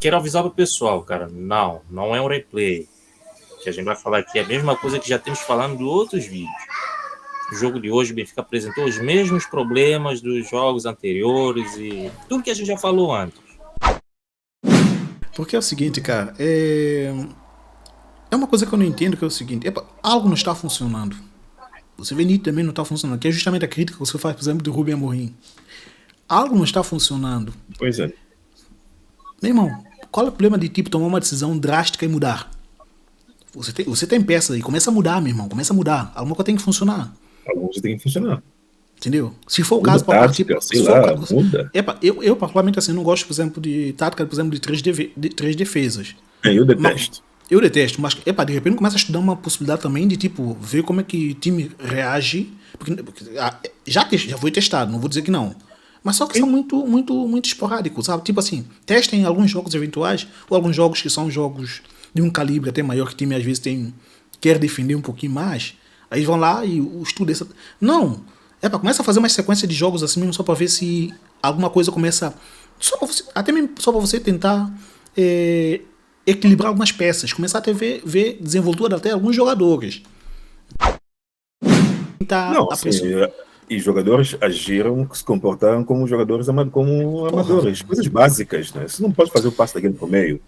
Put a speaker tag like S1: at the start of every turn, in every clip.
S1: quero avisar pro pessoal, cara, não é um replay. O que a gente vai falar aqui é a mesma coisa que já temos falando de outros vídeos. O jogo de hoje, o Benfica apresentou os mesmos problemas dos jogos anteriores e tudo que a gente já falou antes.
S2: Porque é o seguinte, cara, é uma coisa que eu não entendo, que é o seguinte, algo não está funcionando. Você vê nitidamente não está funcionando, que é justamente a crítica que você faz, por exemplo, de Rubem Amorim. Algo não está funcionando.
S3: Pois é.
S2: Meu irmão, qual é o problema de tipo tomar uma decisão drástica e mudar? Você tem peça aí, começa a mudar, meu irmão, começa a mudar. Alguma coisa tem que funcionar.
S3: Alguns tem que funcionar.
S2: Entendeu? Se for o
S3: Muda
S2: caso para partir.
S3: tática, sei lá, muda.
S2: Eu particularmente assim, não gosto, por exemplo, de tática, por exemplo, de três defesas.
S3: Eu detesto.
S2: Eu detesto, mas de repente começa a estudar uma possibilidade também de tipo, ver como é que o time reage. Porque já foi testado, não vou dizer que não. Mas só que são muito esporádicos, sabe? Tipo assim, testem alguns jogos eventuais, ou alguns jogos que são jogos de um calibre até maior, que o time às vezes quer defender um pouquinho mais. Aí vão lá e o estudo essa. Não! Começa a fazer uma sequência de jogos assim mesmo, só para ver se alguma coisa começa. Só pra você, até mesmo só para você tentar equilibrar algumas peças, começar a ver desenvoltura até alguns jogadores.
S3: Não, assim, e jogadores agiram, se comportaram como jogadores como amadores, coisas básicas, né? Você não pode fazer o passe daquele pro meio,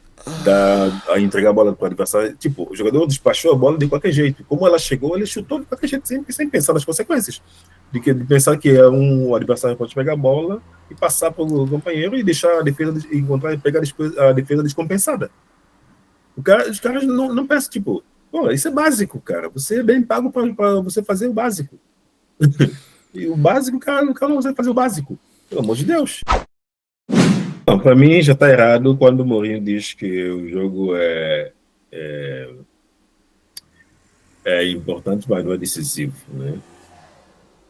S3: a entregar a bola para o adversário. Tipo, o jogador despachou a bola de qualquer jeito. Como ela chegou, ele chutou de qualquer jeito, sem pensar nas consequências. De pensar que o adversário pode pegar a bola e passar para o companheiro e deixar a defesa encontrar e pegar a defesa descompensada. Os caras não pensam, tipo, pô, isso é básico, cara. Você é bem pago para você fazer o básico. E o básico, o cara não consegue fazer o básico. Pelo amor de Deus. Não, para mim já tá errado quando o Mourinho diz que o jogo é importante, mas não é decisivo, né?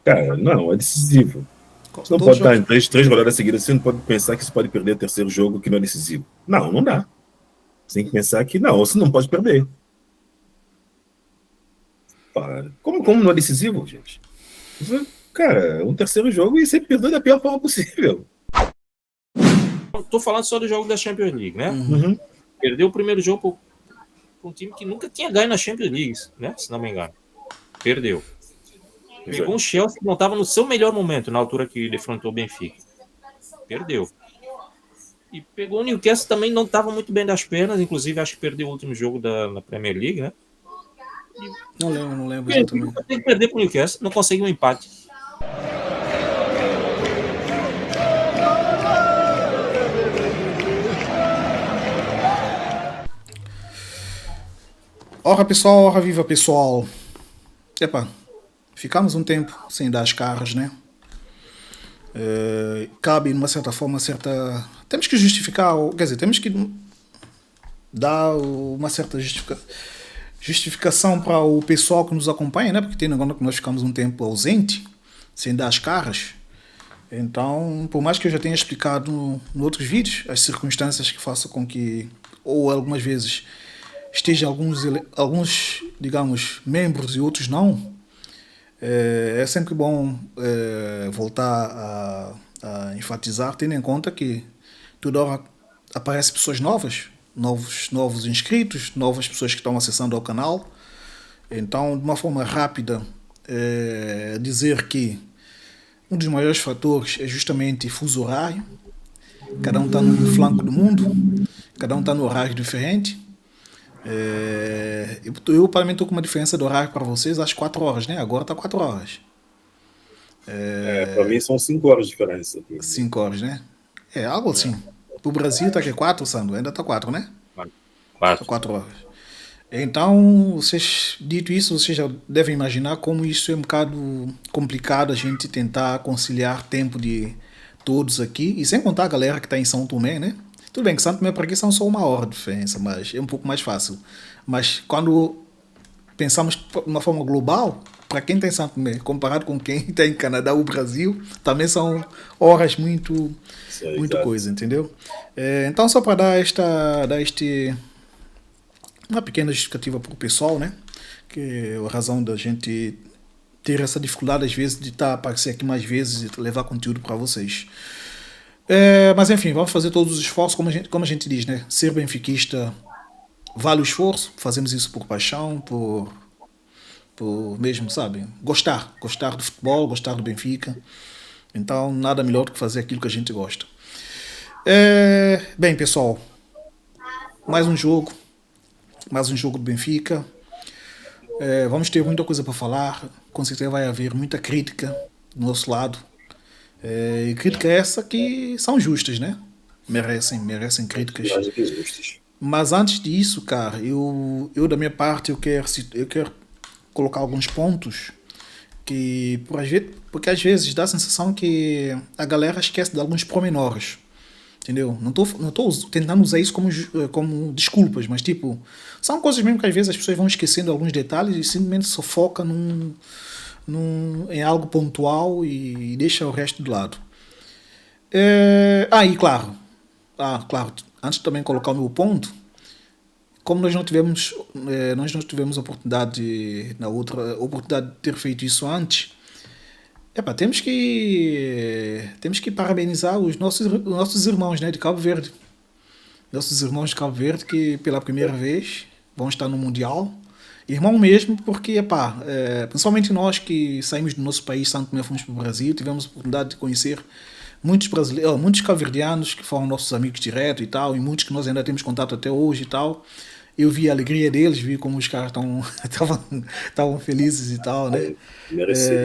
S3: Cara, não, é decisivo. Você não pode estar em três rodadas seguidas, você não pode pensar que você pode perder o terceiro jogo que não é decisivo. Não dá. Você tem que pensar que não, você não pode perder. Como não é decisivo, gente? Cara, um terceiro jogo e você perdeu da pior forma possível.
S1: Tô falando só do jogo da Champions League, né?
S3: Uhum.
S1: Perdeu o primeiro jogo para um time que nunca tinha ganho na Champions League, né? Se não me engano. Perdeu. Pegou um Chelsea que não estava no seu melhor momento na altura que defrontou o Benfica. Perdeu. E pegou o Newcastle, também não estava muito bem das pernas, inclusive acho que perdeu o último jogo da Premier League, né?
S2: Não lembro exatamente.
S1: Tem que perder para o Newcastle, não consegue um empate.
S2: Ora pessoal, ora viva pessoal. Ficamos um tempo sem dar as caras, né? Cabe, de uma certa forma, temos que justificar, quer dizer, temos que dar uma certa justificação para o pessoal que nos acompanha, né? Porque tem agora que nós ficamos um tempo ausente, sem dar as caras. Então, por mais que eu já tenha explicado em outros vídeos as circunstâncias que façam com que, ou algumas vezes, estejam alguns, digamos, membros e outros não, é sempre bom voltar a enfatizar, tendo em conta que toda hora aparecem pessoas novos inscritos, novas pessoas que estão acessando ao canal. Então, de uma forma rápida, dizer que um dos maiores fatores é justamente fuso horário. Cada um está num flanco do mundo, cada um está no horário diferente. Eu para mim estou com uma diferença de horário para vocês, às 4 horas, né? Agora está 4 horas.
S3: Para mim são 5 horas de diferença.
S2: 5 horas, né? Algo assim. Para o Brasil está aqui 4, Sandro? Ainda está 4, né?
S1: 4.
S2: 4 horas. Então, dito isso, vocês já devem imaginar como isso é um bocado complicado a gente tentar conciliar tempo de todos aqui. E sem contar a galera que está em São Tomé, né? Tudo bem que São Tomé para aqui são só 1 hora de diferença, mas é um pouco mais fácil. Mas quando pensamos de uma forma global, para quem está em São Tomé, comparado com quem está em Canadá ou Brasil, também são horas muito coisa, entendeu? Então, só para dar uma pequena justificativa para o pessoal, né? Que é a razão da gente ter essa dificuldade, às vezes, de aparecer aqui mais vezes e levar conteúdo para vocês. Mas enfim, vamos fazer todos os esforços, como a gente diz, né? Ser benfiquista vale o esforço, fazemos isso por paixão, por mesmo, sabe? Gostar do futebol, gostar do Benfica. Então, nada melhor do que fazer aquilo que a gente gosta. Bem, pessoal, mais um jogo, mais um jogo do Benfica. Vamos ter muita coisa para falar, com certeza vai haver muita crítica do nosso lado. E crítica essa que são justas, né? Merecem críticas.
S3: Mais do que justos.
S2: Mas antes disso, cara, eu da minha parte eu quero colocar alguns pontos que porque às vezes dá a sensação que a galera esquece de alguns pormenores. Entendeu? Não tô tentando usar isso como desculpas, mas tipo, são coisas mesmo que às vezes as pessoas vão esquecendo alguns detalhes e simplesmente só foca em algo pontual e deixa o resto de lado. E claro, antes de também colocar o meu ponto, como nós não tivemos oportunidade de ter feito isso antes, temos que parabenizar os nossos irmãos, né, de Cabo Verde. Nossos irmãos de Cabo Verde que pela primeira vez vão estar no Mundial. Irmão mesmo, porque, principalmente nós que saímos do nosso país, Santo Tomé, fomos para o Brasil, tivemos a oportunidade de conhecer muitos brasileiros, muitos cabo-verdianos que foram nossos amigos direto e tal, e muitos que nós ainda temos contato até hoje e tal. Eu vi a alegria deles, vi como os caras estavam felizes e tal, né?
S3: Merecido.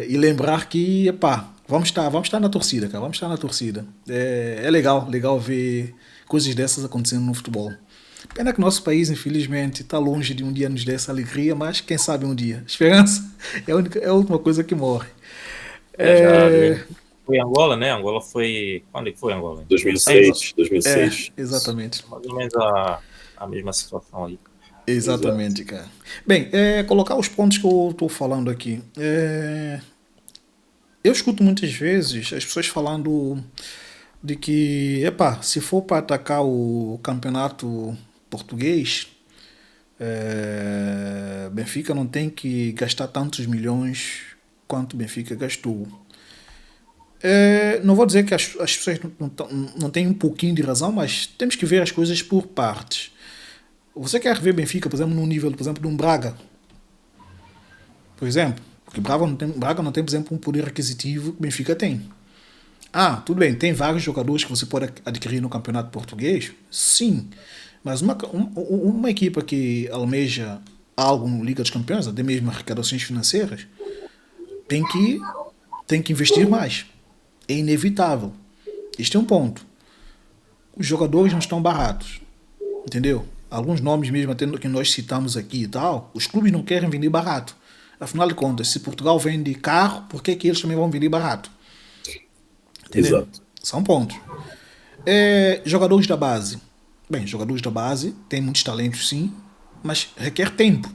S2: E lembrar que, vamos estar na torcida, cara, vamos estar na torcida. É legal ver coisas dessas acontecendo no futebol. Pena que nosso país, infelizmente, está longe de um dia nos dar essa alegria, mas quem sabe um dia. Esperança é a última coisa que morre.
S1: Já
S2: É,
S1: foi Angola, né? Angola foi. Quando é que foi Angola?
S3: 2006, 2006.
S2: exatamente.
S1: Mais ou menos a mesma situação ali.
S3: Exato.
S2: Exatamente, cara. Bem, colocar os pontos que eu estou falando aqui. Eu escuto muitas vezes as pessoas falando de que, se for para atacar o campeonato português, Benfica não tem que gastar tantos milhões quanto o Benfica gastou. Não vou dizer que as pessoas não têm um pouquinho de razão, mas temos que ver as coisas por partes. Você quer ver Benfica, por exemplo, no nível, por exemplo, de um Braga, por exemplo? Porque Braga não tem, por exemplo, um poder aquisitivo que o Benfica tem. Tudo bem, tem vários jogadores que você pode adquirir no campeonato português? Sim. Mas uma equipa que almeja algo no Liga dos Campeões, até mesmo arrecadações financeiras, tem que, tem que investir mais. É inevitável. Este é um ponto. Os jogadores não estão baratos. Entendeu? Alguns nomes mesmo até que nós citamos aqui e tal, os clubes não querem vender barato. Afinal de contas, se Portugal vende carro, por que eles também vão vender barato? Entendeu?
S3: Exato.
S2: São pontos. Jogadores da base. Bem, jogadores da base têm muitos talentos sim, mas requer tempo.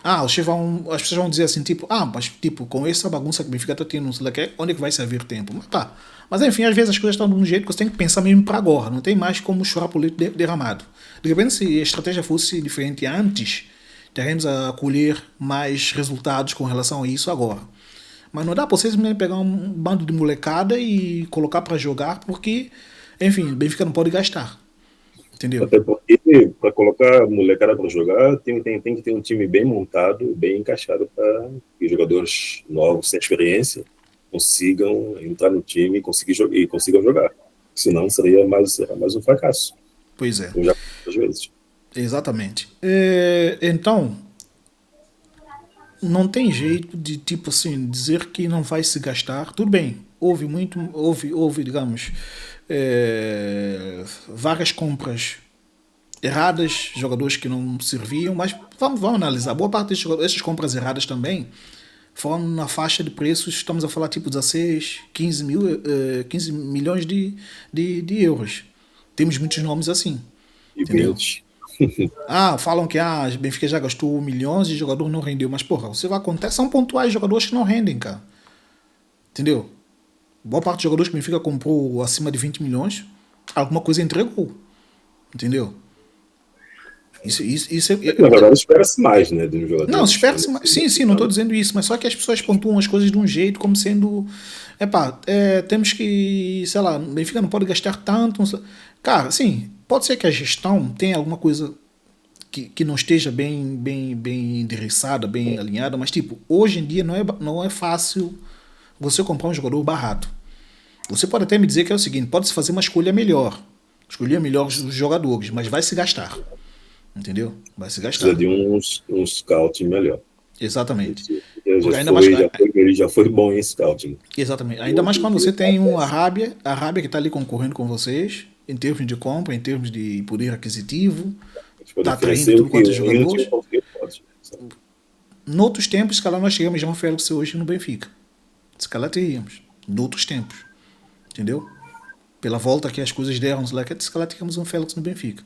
S2: As pessoas vão dizer assim, tipo, mas tipo, com essa bagunça que o Benfica está tendo, não sei lá que, onde é que vai servir tempo? Mas tá. Mas enfim, às vezes as coisas estão de um jeito que você tem que pensar mesmo para agora. Não tem mais como chorar por leite derramado. De repente, se a estratégia fosse diferente antes, teremos a colher mais resultados com relação a isso agora. Mas não dá para vocês simplesmente pegar um bando de molecada e colocar para jogar, porque, enfim, o Benfica não pode gastar. Entendeu?
S3: Até porque, para colocar a molecada para jogar, tem que ter um time bem montado, bem encaixado para que os jogadores novos, sem experiência, consigam entrar no time e consigam jogar. Senão seria mais um fracasso.
S2: Pois é.
S3: Como já às vezes.
S2: Exatamente. Então, não tem jeito de, tipo assim, dizer que não vai se gastar. Tudo bem, houve digamos, várias compras erradas, jogadores que não serviam, mas vamos analisar. Boa parte dessas compras erradas também foram na faixa de preços, estamos a falar tipo 16, 15 milhões de euros. Temos muitos nomes assim.
S3: E
S2: Entendeu?
S3: muitos.
S2: Falam que Benfica já gastou milhões e o jogador não rendeu. Mas, porra, você vai contar, são pontuais jogadores que não rendem, cara. Entendeu? Boa parte dos jogadores que o Benfica comprou acima de 20 milhões, alguma coisa entregou. Entendeu? Isso
S3: Na verdade, espera-se mais, né, de um jogador.
S2: não, se espera-se mais. Sim, sim, não estou dizendo isso, mas só que as pessoas pontuam as coisas de um jeito como sendo. Temos que, sei lá, o Benfica não pode gastar tanto. Cara, sim, pode ser que a gestão tenha alguma coisa que não esteja bem endereçada, bem alinhada, mas tipo, hoje em dia não é fácil você comprar um jogador barato. Você pode até me dizer que é o seguinte, pode-se fazer uma escolher melhor os jogadores, mas vai se gastar, entendeu? Vai se
S3: Precisa
S2: gastar,
S3: de um scouting melhor.
S2: exatamente.
S3: Ele
S2: Porque ainda mais,
S3: ele já foi bom em scouting.
S2: exatamente, ainda mais quando você tem um a Arábia que está ali concorrendo com vocês, em termos de compra, em termos de poder aquisitivo,
S3: Eles
S2: está
S3: podem
S2: atraindo
S3: oferecer o
S2: tudo
S3: que
S2: quanto é
S3: o Rio
S2: jogadores.
S3: tinha conseguido. Pode.
S2: Noutros tempos, se calhar nós chegamos a um Félix hoje no Benfica. Se calhar teríamos. Noutros tempos. Entendeu? Pela volta que as coisas deram, se calhar teríamos um Félix no Benfica.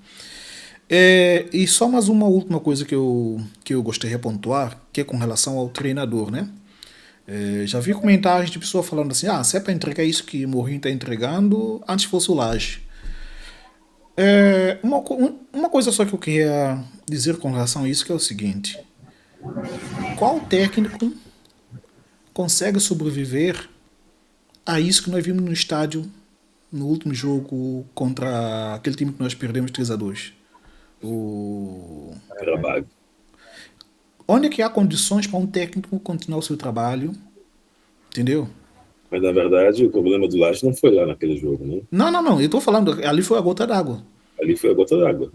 S2: E só mais uma última coisa que eu gostaria de pontuar, que é com relação ao treinador, né? Já vi comentários de pessoas falando assim, se é para entregar isso que o Mourinho está entregando, antes fosse o Laje. Uma coisa só que eu queria dizer com relação a isso, que é o seguinte. Qual técnico consegue sobreviver a isso que nós vimos no estádio no último jogo contra aquele time que nós perdemos 3-2?
S3: Trabalho.
S2: Onde é que há condições para um técnico continuar o seu trabalho? Entendeu?
S3: Mas, na verdade, o problema do Laje não foi lá naquele jogo, né?
S2: Não. Eu estou falando, ali foi a gota d'água.
S3: Ali foi a gota d'água.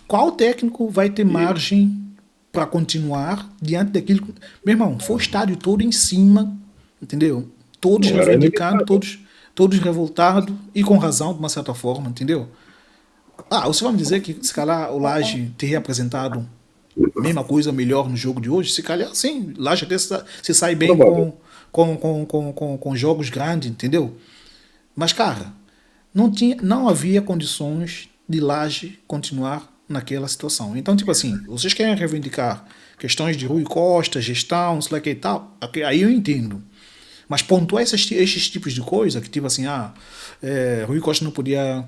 S2: Qual técnico vai ter margem para continuar diante daquilo? Meu irmão, foi o estádio todo em cima, entendeu? Todos
S3: Não, era
S2: reivindicando,
S3: inevitável.
S2: todos revoltados e com razão, de uma certa forma, entendeu? Você vai me dizer que se calhar o Laje teria apresentado a mesma coisa melhor no jogo de hoje? Se calhar sim, Laje até se sai bem
S3: Provável.
S2: com jogos grandes, entendeu? Mas, cara, não havia condições de Laje continuar naquela situação. Então, tipo assim, vocês querem reivindicar questões de Rui Costa, gestão, sei lá que e tal, aí eu entendo. Mas pontuar esses tipos de coisa, que tipo assim, Rui Costa não podia.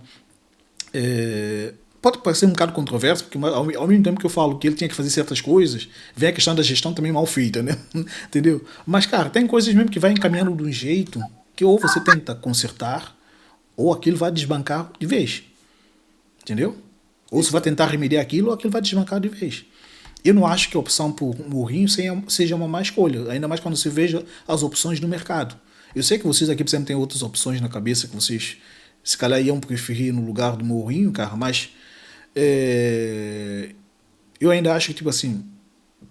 S2: Pode parecer um bocado controverso, porque ao mesmo tempo que eu falo que ele tinha que fazer certas coisas, vem a questão da gestão também mal feita, né? Entendeu? Mas, cara, tem coisas mesmo que vai encaminhando de um jeito que ou você tenta consertar, ou aquilo vai desbancar de vez. Entendeu? Ou você vai tentar remediar aquilo, ou aquilo vai desbancar de vez. Eu não acho que a opção por Mourinho seja uma má escolha, ainda mais quando você veja as opções no mercado. Eu sei que vocês aqui, por exemplo, têm outras opções na cabeça que vocês, se calhar, iam preferir no lugar do Mourinho, cara, mas eu ainda acho que, tipo assim,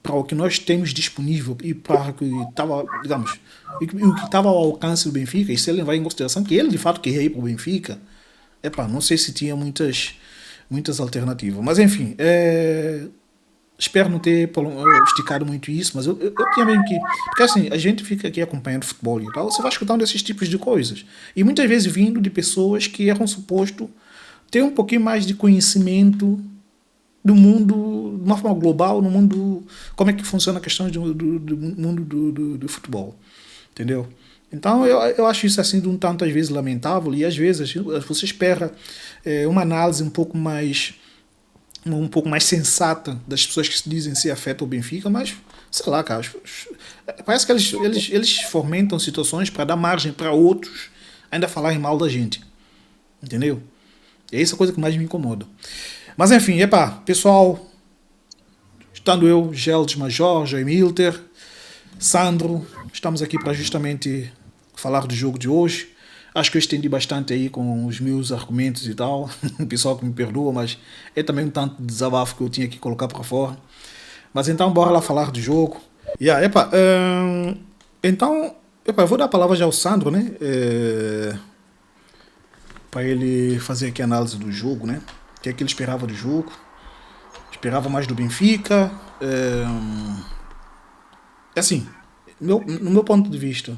S2: para o que nós temos disponível e para o que estava, digamos, e o que estava ao alcance do Benfica, e se ele levar em consideração que ele, de fato, queria ir para o Benfica, não sei se tinha muitas alternativas. Mas, enfim, espero não ter esticado muito isso, mas eu tinha mesmo que. Porque assim, a gente fica aqui acompanhando futebol e tal, você vai escutando esses tipos de coisas. E muitas vezes vindo de pessoas que eram suposto ter um pouquinho mais de conhecimento do mundo, de uma forma global, no mundo. Como é que funciona a questão do mundo do futebol. Entendeu? Então eu acho isso assim de um tanto às vezes lamentável, e às vezes você espera uma análise um pouco mais sensata das pessoas que se dizem ser afeto ao Benfica, mas sei lá, cara, parece que eles fomentam situações para dar margem para outros ainda falarem mal da gente, entendeu? E é essa coisa que mais me incomoda. Mas enfim, pessoal, estando eu, Geldes Major, Joey Milter, Sandro, estamos aqui para justamente falar do jogo de hoje. Acho que eu estendi bastante aí com os meus argumentos e tal. O pessoal que me perdoa, mas é também um tanto de desabafo que eu tinha que colocar para fora. Mas então, bora lá falar do jogo. Então, eu vou dar a palavra já ao Sandro, né? Para ele fazer aqui a análise do jogo, né? O que é que ele esperava do jogo? Esperava mais do Benfica? Assim, no meu ponto de vista,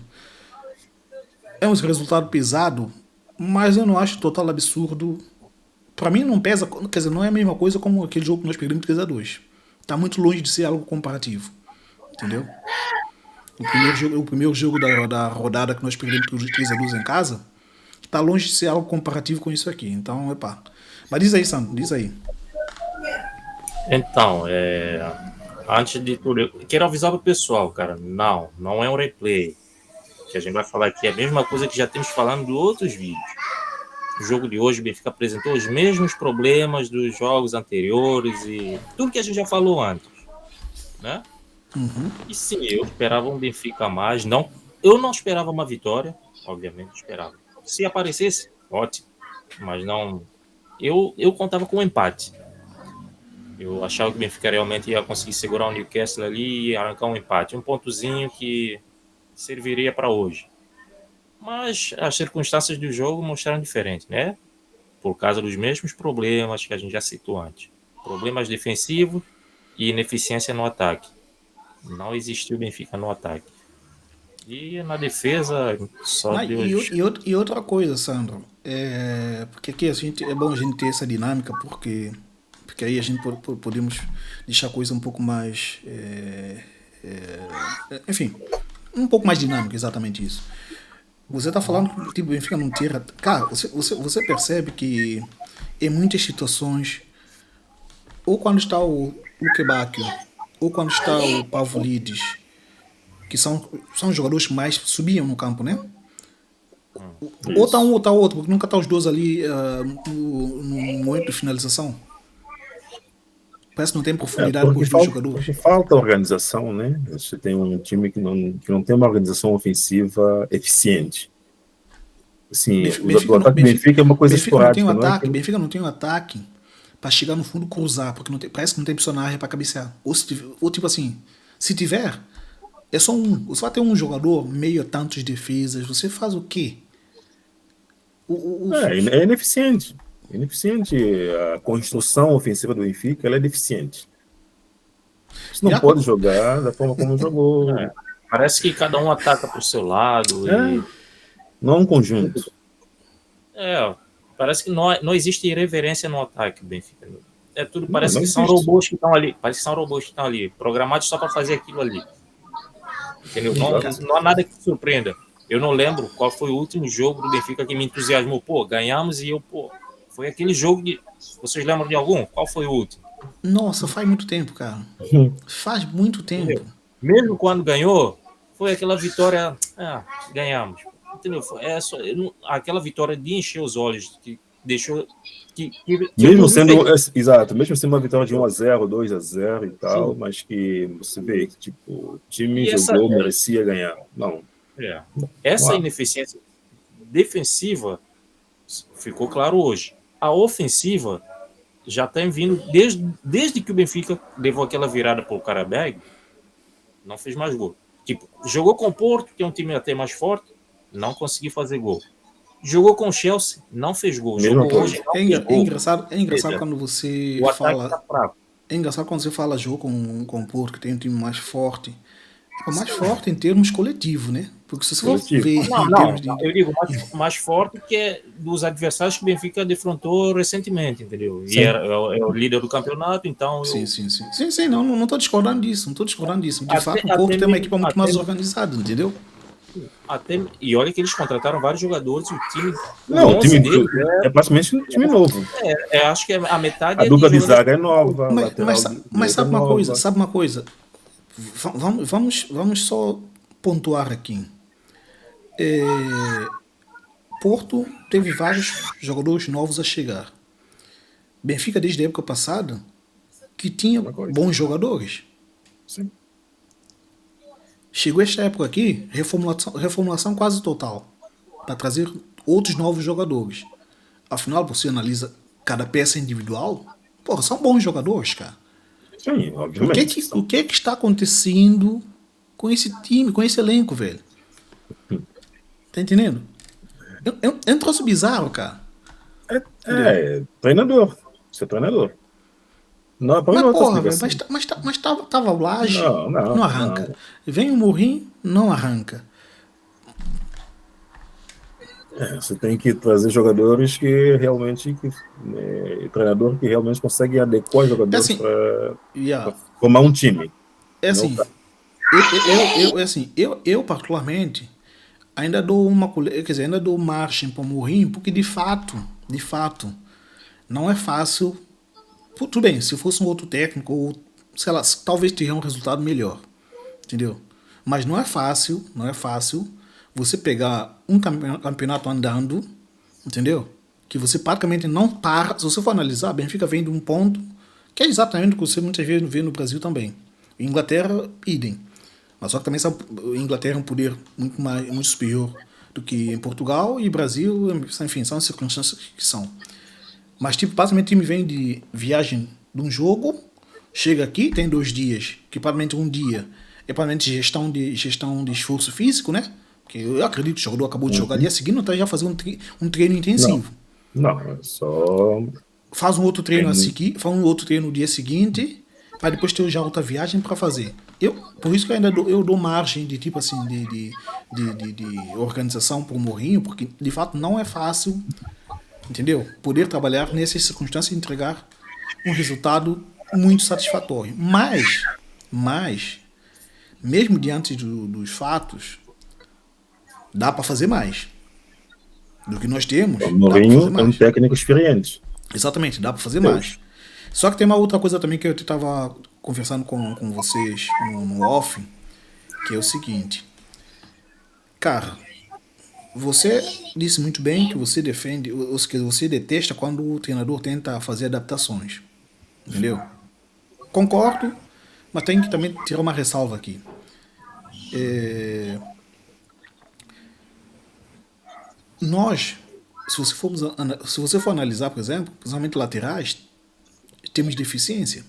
S2: é um resultado pesado, mas eu não acho total absurdo. Para mim não pesa, quer dizer, não é a mesma coisa como aquele jogo que nós perdemos 3-2. Está muito longe de ser algo comparativo, entendeu? O primeiro jogo da rodada que nós perdemos por 3-2 em casa está longe de ser algo comparativo com isso aqui. Então, Mas diz aí, Sandro, diz aí.
S1: Então, antes de tudo, eu quero avisar pro pessoal, cara. Não é um replay. Que a gente vai falar aqui é a mesma coisa que já temos falando de outros vídeos. O jogo de hoje, o Benfica apresentou os mesmos problemas dos jogos anteriores e tudo que a gente já falou antes, né? E sim, eu esperava um Benfica a mais. Não, eu não esperava uma vitória, obviamente esperava. Se aparecesse, ótimo. Mas não. Eu contava com um empate. Eu achava que o Benfica realmente ia conseguir segurar o Newcastle ali e arrancar um empate. Um pontozinho que serviria para hoje. Mas as circunstâncias do jogo mostraram diferente, né? Por causa dos mesmos problemas que a gente já citou antes. Problemas defensivos e ineficiência no ataque. Não existiu Benfica no ataque. E na defesa, só
S2: Mas,
S1: Deus.
S2: e outra coisa, Sandro, porque aqui é bom a gente ter essa dinâmica, porque aí a gente podemos deixar a coisa um pouco mais. Enfim, um pouco mais dinâmica, exatamente isso. Você está falando que tipo, o Benfica não tira. Cara, você percebe que em muitas situações, ou quando está o Luquebacchio, ou quando está o Pavlidis, que são jogadores que mais subiam no campo, né? Ou tá um ou tá outro, porque nunca tá os dois ali no momento de finalização. Parece que não tem profundidade com os dois jogadores.
S3: Porque falta organização, né? Você tem um time que não tem uma organização ofensiva eficiente. Assim, o ataque do Benfica é uma coisa esporádica.
S2: Benfica não tem um ataque para chegar no fundo cruzar, porque parece que não tem personagem para cabecear. Ou tipo assim, se tiver, é só um. Você vai ter um jogador meio a tantos defesas, você faz o quê?
S3: É ineficiente. Ineficiente. A construção ofensiva do Benfica ela é deficiente. Você não pode jogar da forma como jogou.
S1: Parece que cada um ataca pro seu lado.
S3: Não é um conjunto.
S1: Parece que não existe irreverência no ataque do Benfica. Parece que são robôs que estão ali. Parece que são robôs que estão ali, programados só para fazer aquilo ali. Entendeu? Não há nada que surpreenda. Eu não lembro qual foi o último jogo do Benfica que me entusiasmou. Ganhamos e foi aquele jogo de... Vocês lembram de algum? Qual foi o último?
S2: Nossa, faz muito tempo, cara. Faz muito tempo.
S1: Entendeu? Mesmo quando ganhou, foi aquela vitória... ganhamos. Entendeu? Aquela vitória de encher os olhos, que deixou...
S3: mesmo sendo uma vitória de 1-0, 2-0 e tal, sim. Mas que você vê que tipo, o time jogou, merecia ganhar. Não.
S1: Essa ineficiência defensiva ficou claro hoje. A ofensiva já tem vindo desde que o Benfica levou aquela virada para o Carabag, não fez mais gol. Tipo, jogou com o Porto, que é um time até mais forte, não conseguiu fazer gol. Jogou com o Chelsea, não fez gol. Jogou hoje,
S2: é engraçado quando você fala. Tá, é engraçado quando você fala jogo com o Porto, que tem um time mais forte. É mais forte em termos coletivos, né? Porque se você for ver.
S1: Eu digo mais forte que é dos adversários que o Benfica defrontou recentemente, entendeu? Sim. E é o líder do campeonato, então.
S2: Sim, não estou discordando disso. De fato, o Porto tem uma equipa muito mais organizada, entendeu?
S1: E olha que eles contrataram vários jogadores, o time.
S3: Não, o time dele é praticamente um time novo.
S1: Acho que a metade.
S3: A dupla de zaga é nova.
S2: Mas sabe uma coisa? Vamos só pontuar aqui. Porto teve vários jogadores novos a chegar. Benfica, desde a época passada, que tinha bons jogadores.
S3: Sim.
S2: Chegou esta época aqui, reformulação quase total, para trazer outros novos jogadores. Afinal, você analisa cada peça individual, são bons jogadores, cara.
S3: Sim, obviamente.
S2: O que está acontecendo com esse time, com esse elenco, velho? Tá entendendo? É um troço bizarro, cara.
S3: Treinador. Você é treinador. Não,
S2: mas tava o Laje, não arranca. Não. Vem o Mourinho, não arranca.
S3: Você tem que trazer jogadores que realmente... treinador que realmente consegue adequar os jogadores para formar um time.
S2: Eu particularmente ainda dou ainda dou margem para o Mourinho, porque de fato não é fácil Tudo bem, se fosse um outro técnico, ou sei lá, talvez teria um resultado melhor. Entendeu? Mas não é fácil você pegar um campeonato andando, entendeu? Que você praticamente não para. Se você for analisar, Benfica vem de um ponto que é exatamente o que você muitas vezes vê no Brasil também. Inglaterra, idem. Mas só que também sabe, Inglaterra é um poder muito superior do que em Portugal e Brasil, enfim, são as circunstâncias que são. Mas, tipo, basicamente o time vem de viagem de um jogo, chega aqui, tem 2 dias, que provavelmente um dia é provavelmente gestão de esforço físico, né? Porque eu acredito que o jogador acabou de jogar, dia seguinte não está já fazendo um treino
S3: Não,
S2: intensivo.
S3: não, é só.
S2: Faz um outro treino
S3: Tem,
S2: faz um outro treino no dia seguinte, para depois ter já outra viagem para fazer. Por isso que eu ainda dou margem de tipo assim de organização para o Mourinho, porque de fato não é fácil, entendeu? Poder trabalhar nessas circunstâncias e entregar um resultado muito satisfatório. Mas mesmo diante dos fatos, dá para fazer mais. Do que nós temos,
S3: o
S2: dá para fazer
S3: Mourinho é um
S2: mais.
S3: técnico experiente.
S2: Exatamente, dá para fazer
S3: Deus.
S2: mais. Só que tem uma outra coisa também que eu estava conversando com vocês no off, que é o seguinte. Cara, você disse muito bem que você defende, que você detesta quando o treinador tenta fazer adaptações. Entendeu? Concordo, mas tem que também tirar uma ressalva aqui. É, nós, se você for analisar, por exemplo, principalmente laterais, temos deficiência.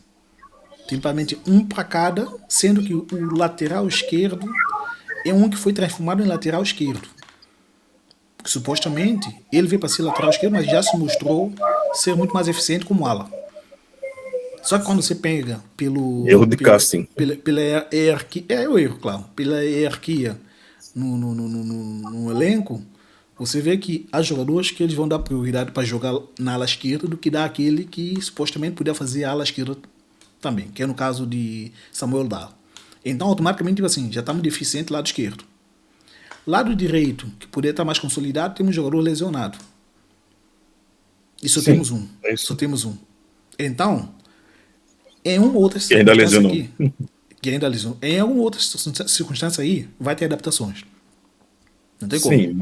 S2: Tem praticamente um para cada, sendo que o lateral esquerdo é um que foi transformado em lateral esquerdo. Porque, supostamente, ele veio para ser lateral esquerdo, mas já se mostrou ser muito mais eficiente como ala. Só que quando você pega
S3: Erro de casting.
S2: pela hierarquia, é o erro, claro, pela hierarquia no elenco, você vê que há jogadores que eles vão dar prioridade para jogar na ala esquerda do que dá aquele que supostamente podia fazer a ala esquerda também, que é no caso de Samuel Dahl. Então, automaticamente, tipo assim, já estamos deficientes lado esquerdo. Lado direito, que poderia estar mais consolidado, temos um jogador lesionado. E só
S3: Sim,
S2: temos um.
S3: é isso.
S2: Só temos um. Então, em uma outra
S3: Que ainda
S2: circunstância
S3: lesionou.
S2: aqui, que ainda lesionou, em alguma outra circunstância aí, vai ter adaptações. Não tem como.
S3: Sim,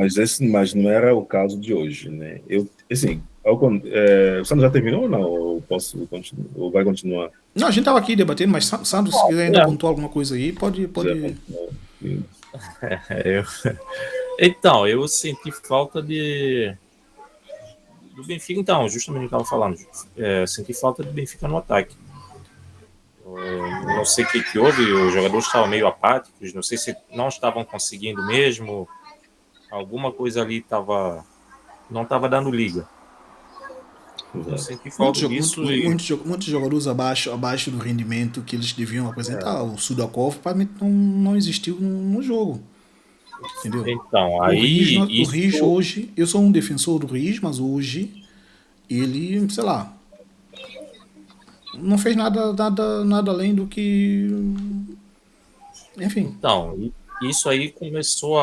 S3: mas não era o caso de hoje, né? Assim, o Santos já terminou ou não? Ou posso continuar? Ou vai continuar?
S2: Não, a gente estava aqui debatendo, mas Sandro, se quiser ainda
S1: É.
S2: pontuar alguma coisa aí, pode.
S1: Eu- Então, eu senti falta do Benfica, então, justamente o que eu estava falando. Senti falta do Benfica no ataque. Não sei o que houve, os jogadores estavam meio apáticos, não sei se não estavam conseguindo mesmo, alguma coisa ali não estava dando liga. Eu senti falta disso
S2: Muitos jogadores abaixo do rendimento que eles deviam apresentar. O Sudakov, para mim, não existiu no jogo. Entendeu?
S1: Então,
S2: O
S1: aí
S2: Riz hoje, eu sou um defensor do Riz, mas hoje ele, sei lá, não fez nada além do que. Enfim.
S1: Então, isso aí começou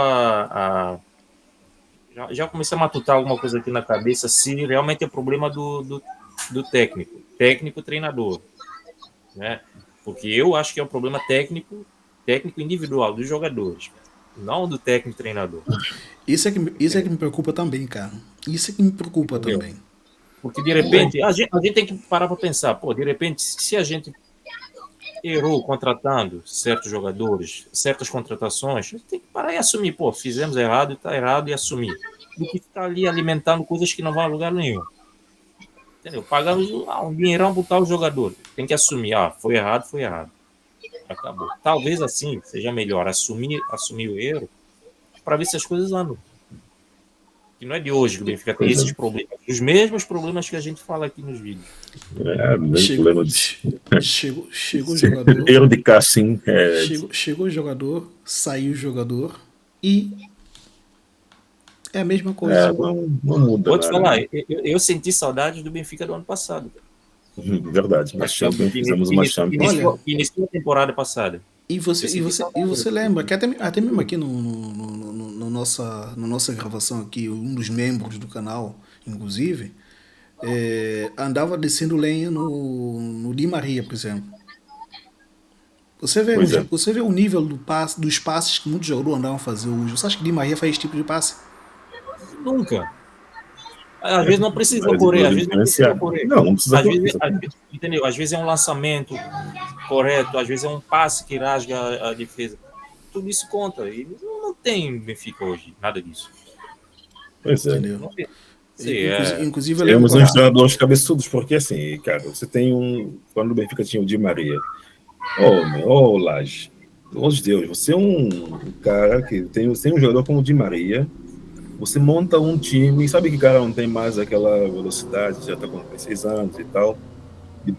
S1: já comecei a matutar alguma coisa aqui na cabeça, se realmente é problema do técnico treinador, né? Porque eu acho que é um problema técnico individual dos jogadores, não do técnico treinador.
S2: Isso é que me preocupa também, cara. Isso é que me preocupa
S1: Entendeu?
S2: também.
S1: Porque de repente a gente tem que parar para pensar, pô, de repente se a gente errou contratando certos jogadores, certas contratações, a gente tem que parar e assumir, pô, fizemos errado, está errado e assumir. Do que ficar ali alimentando coisas que não vão a lugar nenhum. Entendeu? Pagamos um dinheirão para o jogador. Tem que assumir, foi errado, foi errado. Acabou. Talvez assim seja melhor assumir o erro para ver se as coisas andam. Que não é de hoje que o Benfica tem esses problemas. Os mesmos problemas que a gente fala aqui nos vídeos.
S2: Chegou o jogador.
S3: Erro de casting.
S2: Chegou o jogador, saiu o jogador e é a mesma coisa.
S3: Não muda.
S1: Vou te falar, eu senti saudade do Benfica do ano passado.
S3: Verdade, mas fizemos uma Champions.
S2: Iniciou
S1: a temporada passada.
S2: E você lembra que até mesmo aqui no nossa gravação aqui, um dos membros do canal, inclusive, andava descendo lenha no Di Maria, por exemplo.
S3: Pois é.
S2: Você vê o nível dos passes que muitos jogadores andavam a fazer hoje. Você acha que Di Maria faz esse tipo de passe?
S1: Nunca. Às vezes não precisa correr, às vezes não precisa correr.
S3: Não precisa correr.
S1: Entendeu? Às vezes é um lançamento correto, às vezes é um passe que rasga a defesa. Tudo isso conta. E não tem Benfica hoje, nada disso.
S3: Pois é.
S2: Entendeu?
S1: Não tem.
S2: Inclusive,
S3: temos uns treinadores cabeçudos, porque assim, cara, você tem quando o Benfica tinha o Di Maria, Laje, pelo amor de Deus, você é um cara que tem um jogador como o Di Maria, você monta um time, sabe que o cara não tem mais aquela velocidade, já tá com 16 anos e tal, e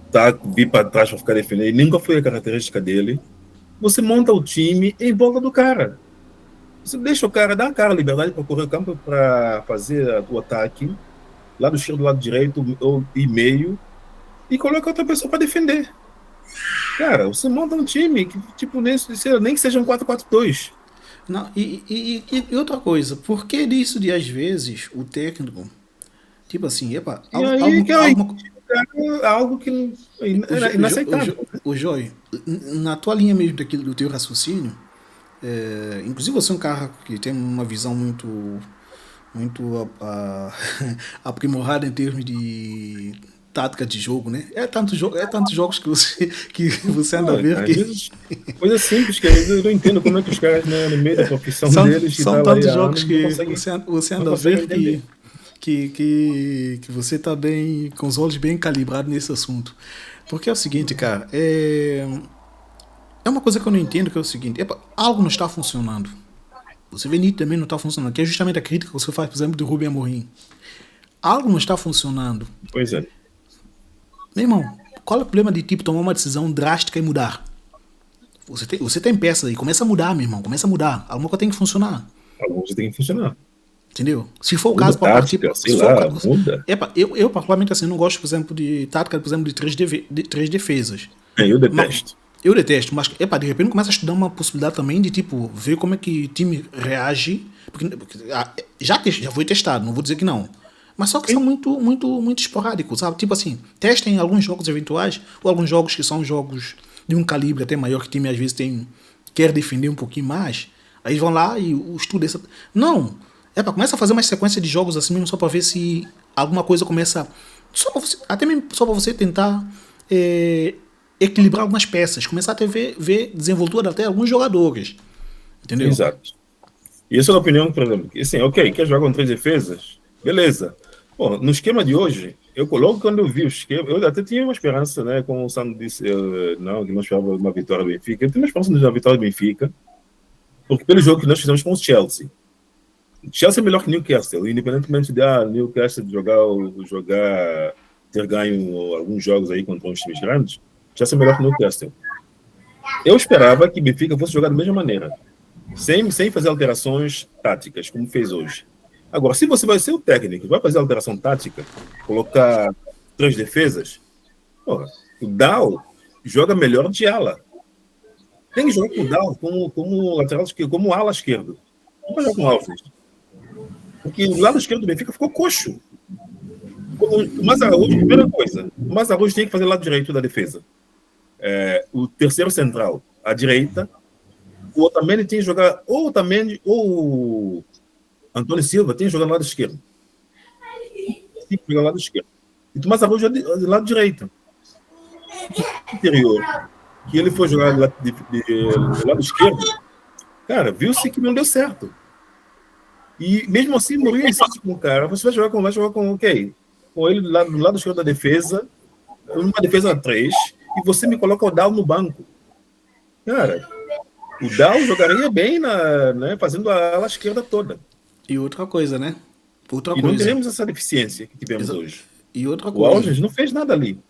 S3: vir para trás para ficar defendendo, e nunca foi a característica dele. Você monta o time em volta do cara. Você deixa o cara, dá a cara a liberdade para correr o campo, para fazer o ataque, lado esquerdo, lado direito, e meio, e coloca outra pessoa para defender. Cara, você monta um time que, tipo, nem que seja um 4-4-2.
S2: Não, e outra coisa, por que disso de às vezes o técnico, tipo assim,
S3: algo que é inaceitável.
S2: O Joy, na tua linha mesmo do teu raciocínio, inclusive você é um cara que tem uma visão muito aprimorada em termos de tática de jogo, né? É tantos jogos que você anda a ver que...
S3: Coisa simples, que eu não entendo como é que os caras, né, no meio da profissão deles...
S2: São tantos jogos que você anda a ver que você está bem, com os olhos bem calibrados nesse assunto. Porque é o seguinte, cara, é uma coisa que eu não entendo, que é o seguinte, algo não está funcionando. Você vê nitidamente também não está funcionando, que é justamente a crítica que você faz, por exemplo, do Rubem Amorim. Algo não está funcionando.
S3: Pois é.
S2: Meu irmão, qual é o problema de tipo tomar uma decisão drástica e mudar? Você tem peças aí, começa a mudar, meu irmão, começa a mudar. Alguma coisa tem que funcionar.
S3: Alguma coisa tem que funcionar.
S2: Entendeu? Se for o caso para partir...
S3: Muda.
S2: Eu particularmente assim, não gosto, por exemplo, de tática, por exemplo, de três defesas.
S3: Eu detesto.
S2: Eu detesto, mas de repente começa a estudar uma possibilidade também de tipo, ver como é que o time reage. Porque já foi testado, não vou dizer que não. Mas só que são muito esporádicos, sabe? Tipo assim, testem alguns jogos eventuais, ou alguns jogos que são jogos de um calibre até maior, que o time às vezes quer defender um pouquinho mais. Aí vão lá e estudam essa... Não! Começa a fazer uma sequência de jogos assim mesmo, só para ver se alguma coisa começa... até mesmo só para você tentar equilibrar algumas peças, começar a ver desenvoltura até alguns jogadores. Entendeu?
S3: Exato. E essa é a opinião, por exemplo, assim, quer jogar com 3 defesas? Beleza. Bom, no esquema de hoje, logo quando eu vi o esquema, eu até tinha uma esperança, né? Como o Sandro disse, que não esperava uma vitória do Benfica. Eu tinha uma esperança de uma vitória do Benfica, porque pelo jogo que nós fizemos com o Chelsea. O Chelsea é melhor que o Newcastle, independentemente de Newcastle ter ganho alguns jogos aí contra uns times grandes. O Chelsea é melhor que o Newcastle. Eu esperava que o Benfica fosse jogar da mesma maneira, sem fazer alterações táticas, como fez hoje. Agora, se você vai ser o técnico, vai fazer alteração tática, colocar 3 defesas, o Dal joga melhor de ala. Tem que jogar com o Dal como lateral esquerdo, como ala esquerdo. Não vai jogar com o Alves. Porque o lado esquerdo do Benfica ficou coxo. O Mazarrujo, primeira coisa, o Mazarrujo tem que fazer o lado direito da defesa. O terceiro central, à direita. O Otamendi tem que jogar ou o Antônio Silva tem que jogar no lado esquerdo. Tem que jogar no lado esquerdo. E o Mazarrujo do lado direito. Interior. Que ele foi jogar do lado esquerdo. Cara, viu-se que não deu certo. E mesmo assim, Mourinho insiste com o cara. Você vai jogar com quem? Com ele do lado esquerdo da defesa, uma defesa 3, e você me coloca o Dal no banco. Cara, o Dal jogaria bem fazendo a ala esquerda toda.
S2: E outra coisa, né?
S3: Não teremos essa deficiência que tivemos hoje.
S2: E outra
S3: coisa. O Alves não fez nada ali.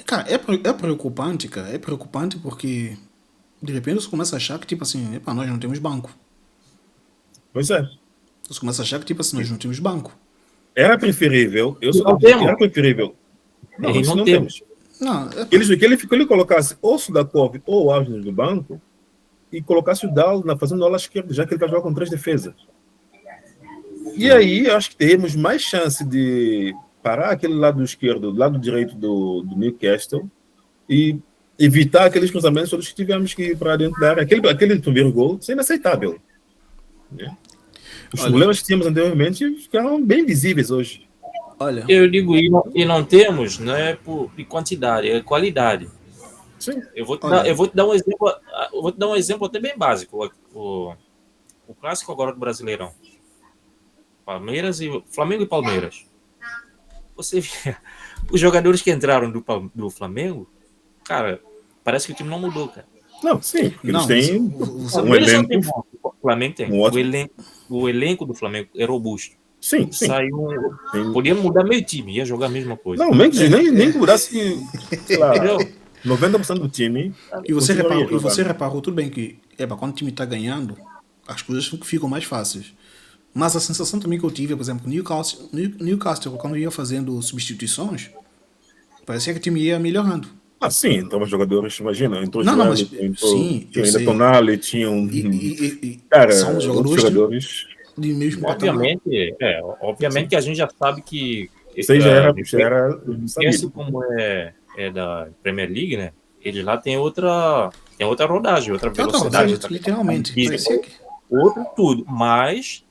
S2: Cara, é preocupante, cara. É preocupante porque de repente você começa a achar que, tipo assim, nós não temos banco.
S3: Pois é.
S2: Você começa a achar que, tipo assim, nós não temos banco.
S3: Era preferível. Era preferível.
S1: Não, isso não temos.
S2: Não,
S3: ele colocasse ou o Sudakov ou o Alves no banco e colocasse o Dal fazendo a ala esquerda, já que ele vai jogar com 3 defesas. E aí, eu acho que teremos mais chance de parar aquele lado esquerdo, do lado direito do Newcastle e evitar aqueles cruzamentos todos que tivemos que ir para dentro da área. Aquele primeiro gol, isso é inaceitável. Né? Os problemas que tínhamos anteriormente ficaram bem visíveis hoje.
S2: Olha.
S1: Eu digo, e não temos, não é por quantidade, é qualidade.
S3: Sim.
S1: Eu vou te dar um exemplo até bem básico. O clássico agora do Brasileirão. Flamengo e Palmeiras. Você vê os jogadores que entraram do Flamengo, cara, parece que o time não mudou, cara.
S3: Não, sim, eles têm
S1: um elenco. O Flamengo tem. O elenco do Flamengo é robusto.
S3: Sim.
S1: Podia mudar meio time, ia jogar a mesma coisa.
S3: Não, nem mudasse, sei lá, 90% do time.
S2: E você reparou, tudo bem que quando o time está ganhando, as coisas ficam mais fáceis. Mas a sensação também que eu tive, por exemplo, Newcastle, quando ia fazendo substituições, parecia que o time ia melhorando.
S3: Ah, sim, então os jogadores, imagina,
S2: sim,
S3: tinha Tonali, tinham
S2: cara, são jogadores
S3: de
S2: mesmo
S1: obviamente que a gente já sabe que
S3: já era
S1: sabido. Como é da Premier League, né? Eles lá tem outra rodagem, outra velocidade,
S2: literalmente,
S1: outro tudo, mas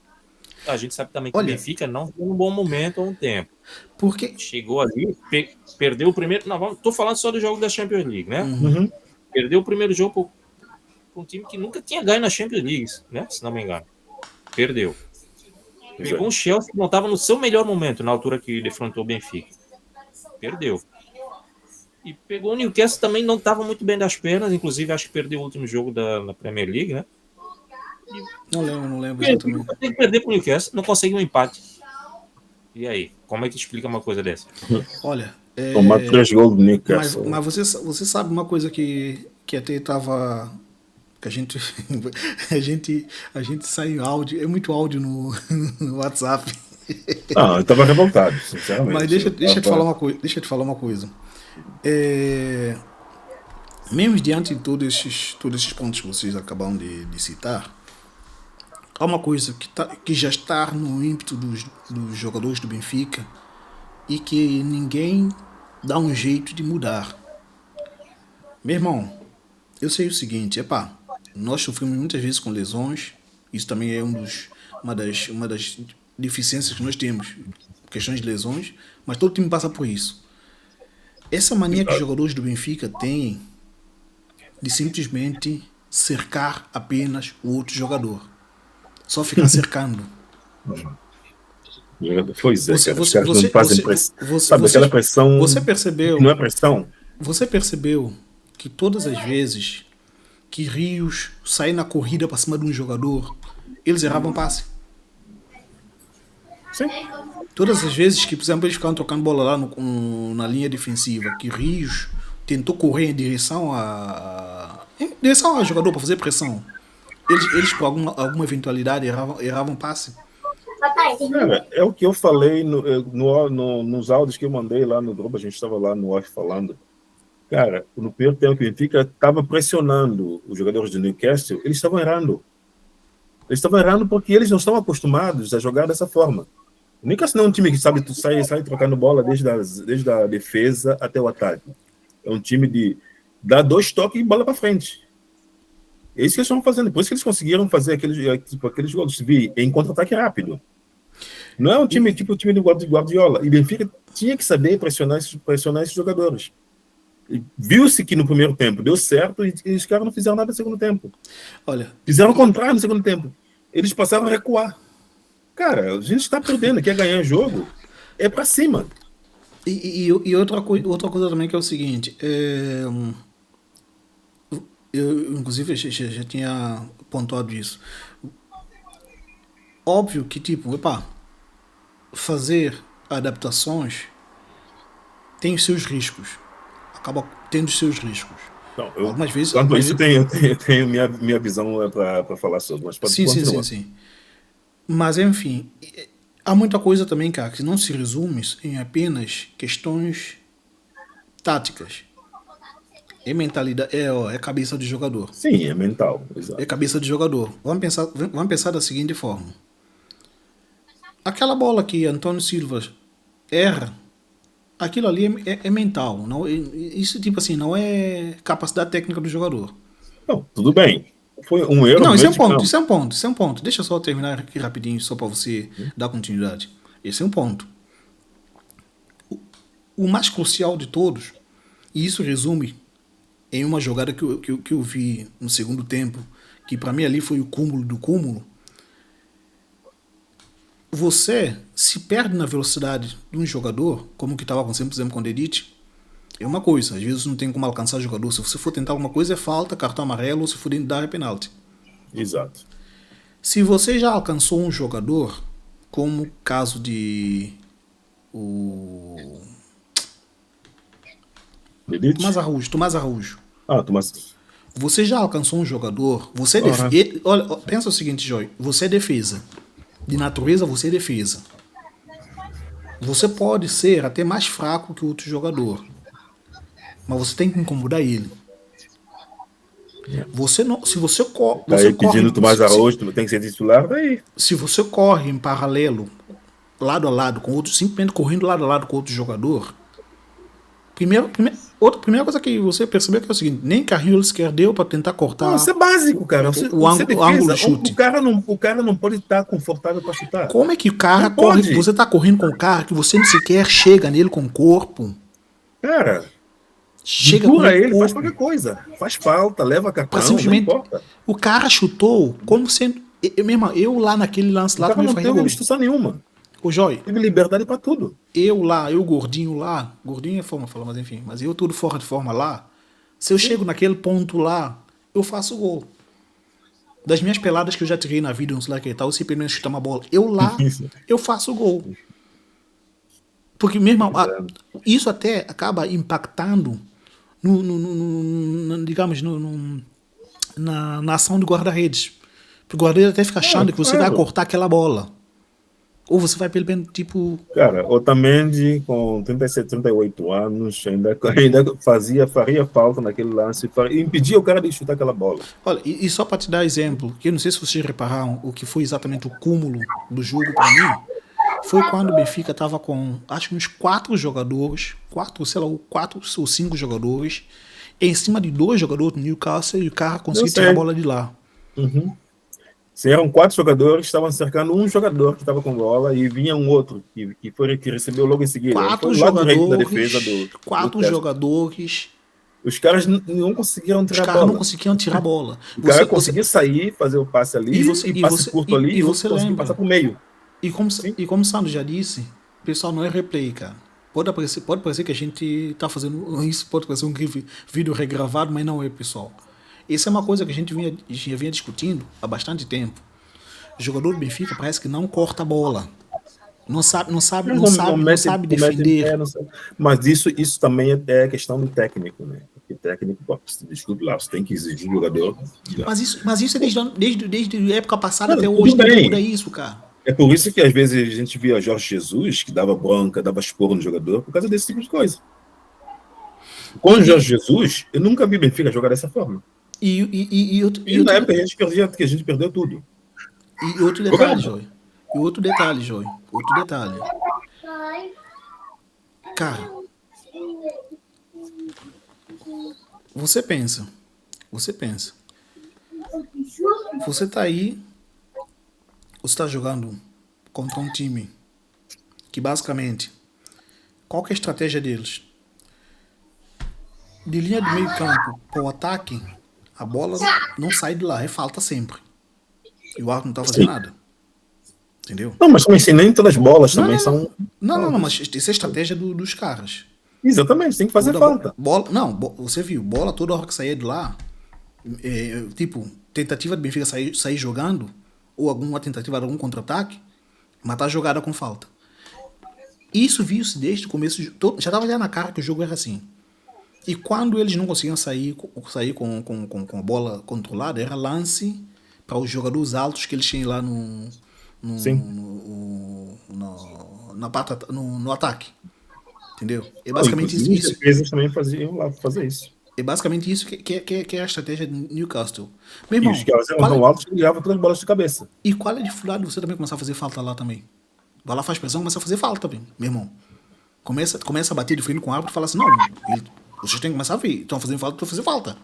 S1: a gente sabe também que o Benfica não tem um bom momento há um tempo.
S2: Porque
S1: chegou ali, perdeu o primeiro. Não, tô falando só do jogo da Champions League, né?
S2: Uhum.
S1: Perdeu o primeiro jogo para um time que nunca tinha ganho na Champions League, né? Se não me engano. Perdeu. Pegou um Chelsea que não estava no seu melhor momento na altura que defrontou o Benfica. Perdeu. E pegou o Newcastle também, não estava muito bem das pernas, inclusive acho que perdeu o último jogo da Premier League, né?
S2: Não lembro exatamente.
S1: Tem que perder para o Newcastle, não consegue um empate. E aí, como é que explica uma coisa dessa?
S2: Olha,
S3: tomar 3 gols do Newcastle.
S2: Mas você sabe uma coisa que até estava, que a gente sai em áudio, é muito áudio no WhatsApp.
S3: Eu estava revoltado, sinceramente.
S2: Mas deixa eu te falar uma coisa. Mesmo diante de todos esses pontos que vocês acabam de citar, há uma coisa que já está no ímpeto dos jogadores do Benfica e que ninguém dá um jeito de mudar. Meu irmão, eu sei o seguinte, nós sofremos muitas vezes com lesões, isso também é uma das deficiências que nós temos, questões de lesões, mas todo time passa por isso. Essa mania que os jogadores do Benfica têm de simplesmente cercar apenas o outro jogador. Só ficar cercando.
S3: Pois é, aquela pressão.
S2: Você percebeu?
S3: Não é pressão?
S2: Você percebeu que todas as vezes que Rios saem na corrida para cima de um jogador, eles erravam passe?
S3: Sim.
S2: Todas as vezes que, por exemplo, eles ficavam trocando bola lá na linha defensiva, que Rios tentou correr em direção ao jogador para fazer pressão, eles por alguma eventualidade erravam passe.
S3: Cara, é o que eu falei nos áudios que eu mandei lá no grupo, a gente estava lá no off falando. Cara, no primeiro tempo que o Benfica estava pressionando os jogadores do Newcastle, eles estavam errando. Eles estavam errando porque eles não estão acostumados a jogar dessa forma. O Newcastle não é um time que sabe sair trocando bola desde a defesa até o ataque. É um time de dar 2 toques e bola para frente. É isso que eles estão fazendo. Por isso que eles conseguiram fazer aqueles gols em contra-ataque rápido. Não é um time tipo o time do Guardiola. E Benfica tinha que saber pressionar esses jogadores. Viu-se que no primeiro tempo deu certo e os caras não fizeram nada no segundo tempo. Fizeram o contrário no segundo tempo. Eles passaram a recuar. Cara, a gente está perdendo. Quer ganhar o jogo? É para cima.
S2: E outra coisa também que é o seguinte. Eu, inclusive, já tinha pontuado isso. Óbvio que, fazer adaptações tem os seus riscos. Acaba tendo os seus riscos.
S3: Não,
S2: algumas vezes.
S3: Quanto isso, eu tenho minha visão para falar sobre. Mas
S2: sim. Mas, enfim, há muita coisa também, cara, que não se resume em apenas questões táticas. É mentalidade, é cabeça de jogador.
S3: Sim, é mental. Exato.
S2: É cabeça de jogador. Vamos pensar da seguinte forma. aquela bola que António Silva erra, aquilo ali é mental. Não, isso, tipo assim, não é capacidade técnica do jogador.
S3: Não, tudo bem. Foi um erro
S2: Não,
S3: no
S2: isso é
S3: meio
S2: um
S3: de
S2: ponto,
S3: campo.
S2: isso é um ponto, isso é um ponto. Deixa eu só terminar aqui rapidinho, só para você dar continuidade. Esse é um ponto. O mais crucial de todos, e isso resume em uma jogada que eu vi no segundo tempo, que para mim ali foi o cúmulo do cúmulo. Você se perde na velocidade de um jogador, como que estava acontecendo, por exemplo, com o Dedite, é uma coisa. Às vezes não tem como alcançar o jogador. Se você for tentar alguma coisa, é falta, cartão amarelo, ou se for dentro da área, é penalti.
S3: Exato.
S2: Se você já alcançou um jogador, como o caso de o
S3: Dedite?
S2: Tomás Araújo.
S3: Ah, Tomás.
S2: Você já alcançou um jogador, você
S3: Ora.
S2: olha, pensa o seguinte, Joy, você é defesa. De natureza, você é defesa. Você pode ser até mais fraco que o outro jogador, mas você tem que incomodar ele. Você não, se você,
S3: Tá
S2: você
S3: aí pedindo
S2: corre,
S3: Tomás Araújo, tem que ser titular, daí.
S2: se você corre em paralelo, lado a lado com outro, simplesmente correndo lado a lado com outro jogador, primeira coisa que você percebeu que é o seguinte, nem carrinho ele sequer deu para tentar cortar.
S3: Não, isso é básico, cara.
S2: O ângulo de chute.
S3: O cara não pode estar confortável para chutar.
S2: Como é que o cara
S3: Não
S2: corre?
S3: pode.
S2: Você tá correndo com o cara que você nem sequer chega nele com o corpo.
S3: Cara,
S2: Chega com
S3: empurra
S2: ele
S3: ele,
S2: com o
S3: faz
S2: corpo.
S3: qualquer coisa. Faz falta, leva cartão,
S2: Pra
S3: não
S2: simplesmente.
S3: importa.
S2: O cara chutou como sendo. Eu lá naquele lance
S3: O
S2: lá
S3: cara
S2: também
S3: não
S2: faria
S3: teve
S2: gol.
S3: instrução nenhuma.
S2: Ô, Joy,
S3: Teve liberdade para tudo.
S2: eu gordinho lá, gordinho é forma de falar, mas enfim, mas eu tudo fora de forma lá, se eu chego naquele ponto lá, eu faço gol. Das minhas peladas que eu já tirei na vida, não sei lá que tal, eu simplesmente chutar uma bola. Eu lá, eu faço gol. Porque mesmo, isso até acaba impactando digamos, na ação do guarda-redes. Porque o guarda-redes até fica achando que você vai cortar aquela bola. Ou você vai pelo menos, tipo...
S3: Cara, Otamendi, com 37, 38 anos, ainda faria falta naquele lance, impedia o cara de chutar aquela bola.
S2: Olha, e só para te dar exemplo, que eu não sei se vocês repararam o que foi exatamente o cúmulo do jogo para mim, foi quando o Benfica estava com, acho que uns 4 jogadores, 4 ou 5 jogadores, em cima de 2 jogadores do Newcastle, e o cara conseguiu tirar a bola de lá.
S3: Uhum. Se eram 4 jogadores que estavam cercando um jogador que estava com bola e vinha um outro que recebeu logo em seguida.
S2: 4
S3: jogadores
S2: da
S3: defesa
S2: quatro jogadores.
S3: Os caras não conseguiram tirar a bola.
S2: Os caras não conseguiam tirar a bola.
S3: O cara conseguia sair, fazer o passe ali, passe curto ali,
S2: e você
S3: conseguiu
S2: lembra,
S3: passar por meio.
S2: E como o Sandro já disse, o pessoal não é replay, cara. Pode parecer que a gente tá fazendo isso, pode parecer um vídeo regravado, mas não é, pessoal. Essa é uma coisa que a gente vinha discutindo há bastante tempo. O jogador do Benfica parece que não corta a bola. Não sabe defender.
S3: Mas isso também é questão do técnico, né? Porque técnico, desculpe lá, você tem que exigir o jogador.
S2: Mas isso é desde a época passada até hoje, não muda isso, cara.
S3: É por isso que às vezes a gente via Jorge Jesus, que dava bronca, dava esporro no jogador, por causa desse tipo de coisa. Com o Jorge Jesus, eu nunca vi Benfica jogar dessa forma. E na época a gente perdeu tudo.
S2: E outro detalhe, Joy. Cara, você pensa. Você tá aí, você tá jogando contra um time que basicamente, qual que é a estratégia deles? De linha de meio campo para o ataque, a bola não sai de lá, é falta sempre. E o árbitro não tá fazendo nada. Entendeu?
S3: Não, mas também nem todas as bolas também são...
S2: Não, mas essa é a estratégia dos caras.
S3: Exatamente, tem que fazer falta.
S2: Você viu, bola toda hora que saía de lá, tipo, tentativa de Benfica sair jogando, ou alguma tentativa de algum contra-ataque, matar a jogada com falta. Isso viu-se desde o começo, já estava já na cara que o jogo era assim. E quando eles não conseguiam sair com a bola controlada, era lance para os jogadores altos que eles tinham lá no ataque. Entendeu? É basicamente isso.
S3: As defesas também faziam lá fazer isso.
S2: É basicamente isso que é a estratégia de Newcastle. Meu irmão,
S3: e os caras eram tão altos que ligavam todas as bolas de cabeça.
S2: E qual é a dificuldade de você também começar a fazer falta lá também? Vai lá, faz pressão, começa a fazer falta, bem, meu irmão. Começa a bater de frente com o árbitro e fala assim, não, vocês têm que começar a ver, estão fazendo falta, estão fazendo falta.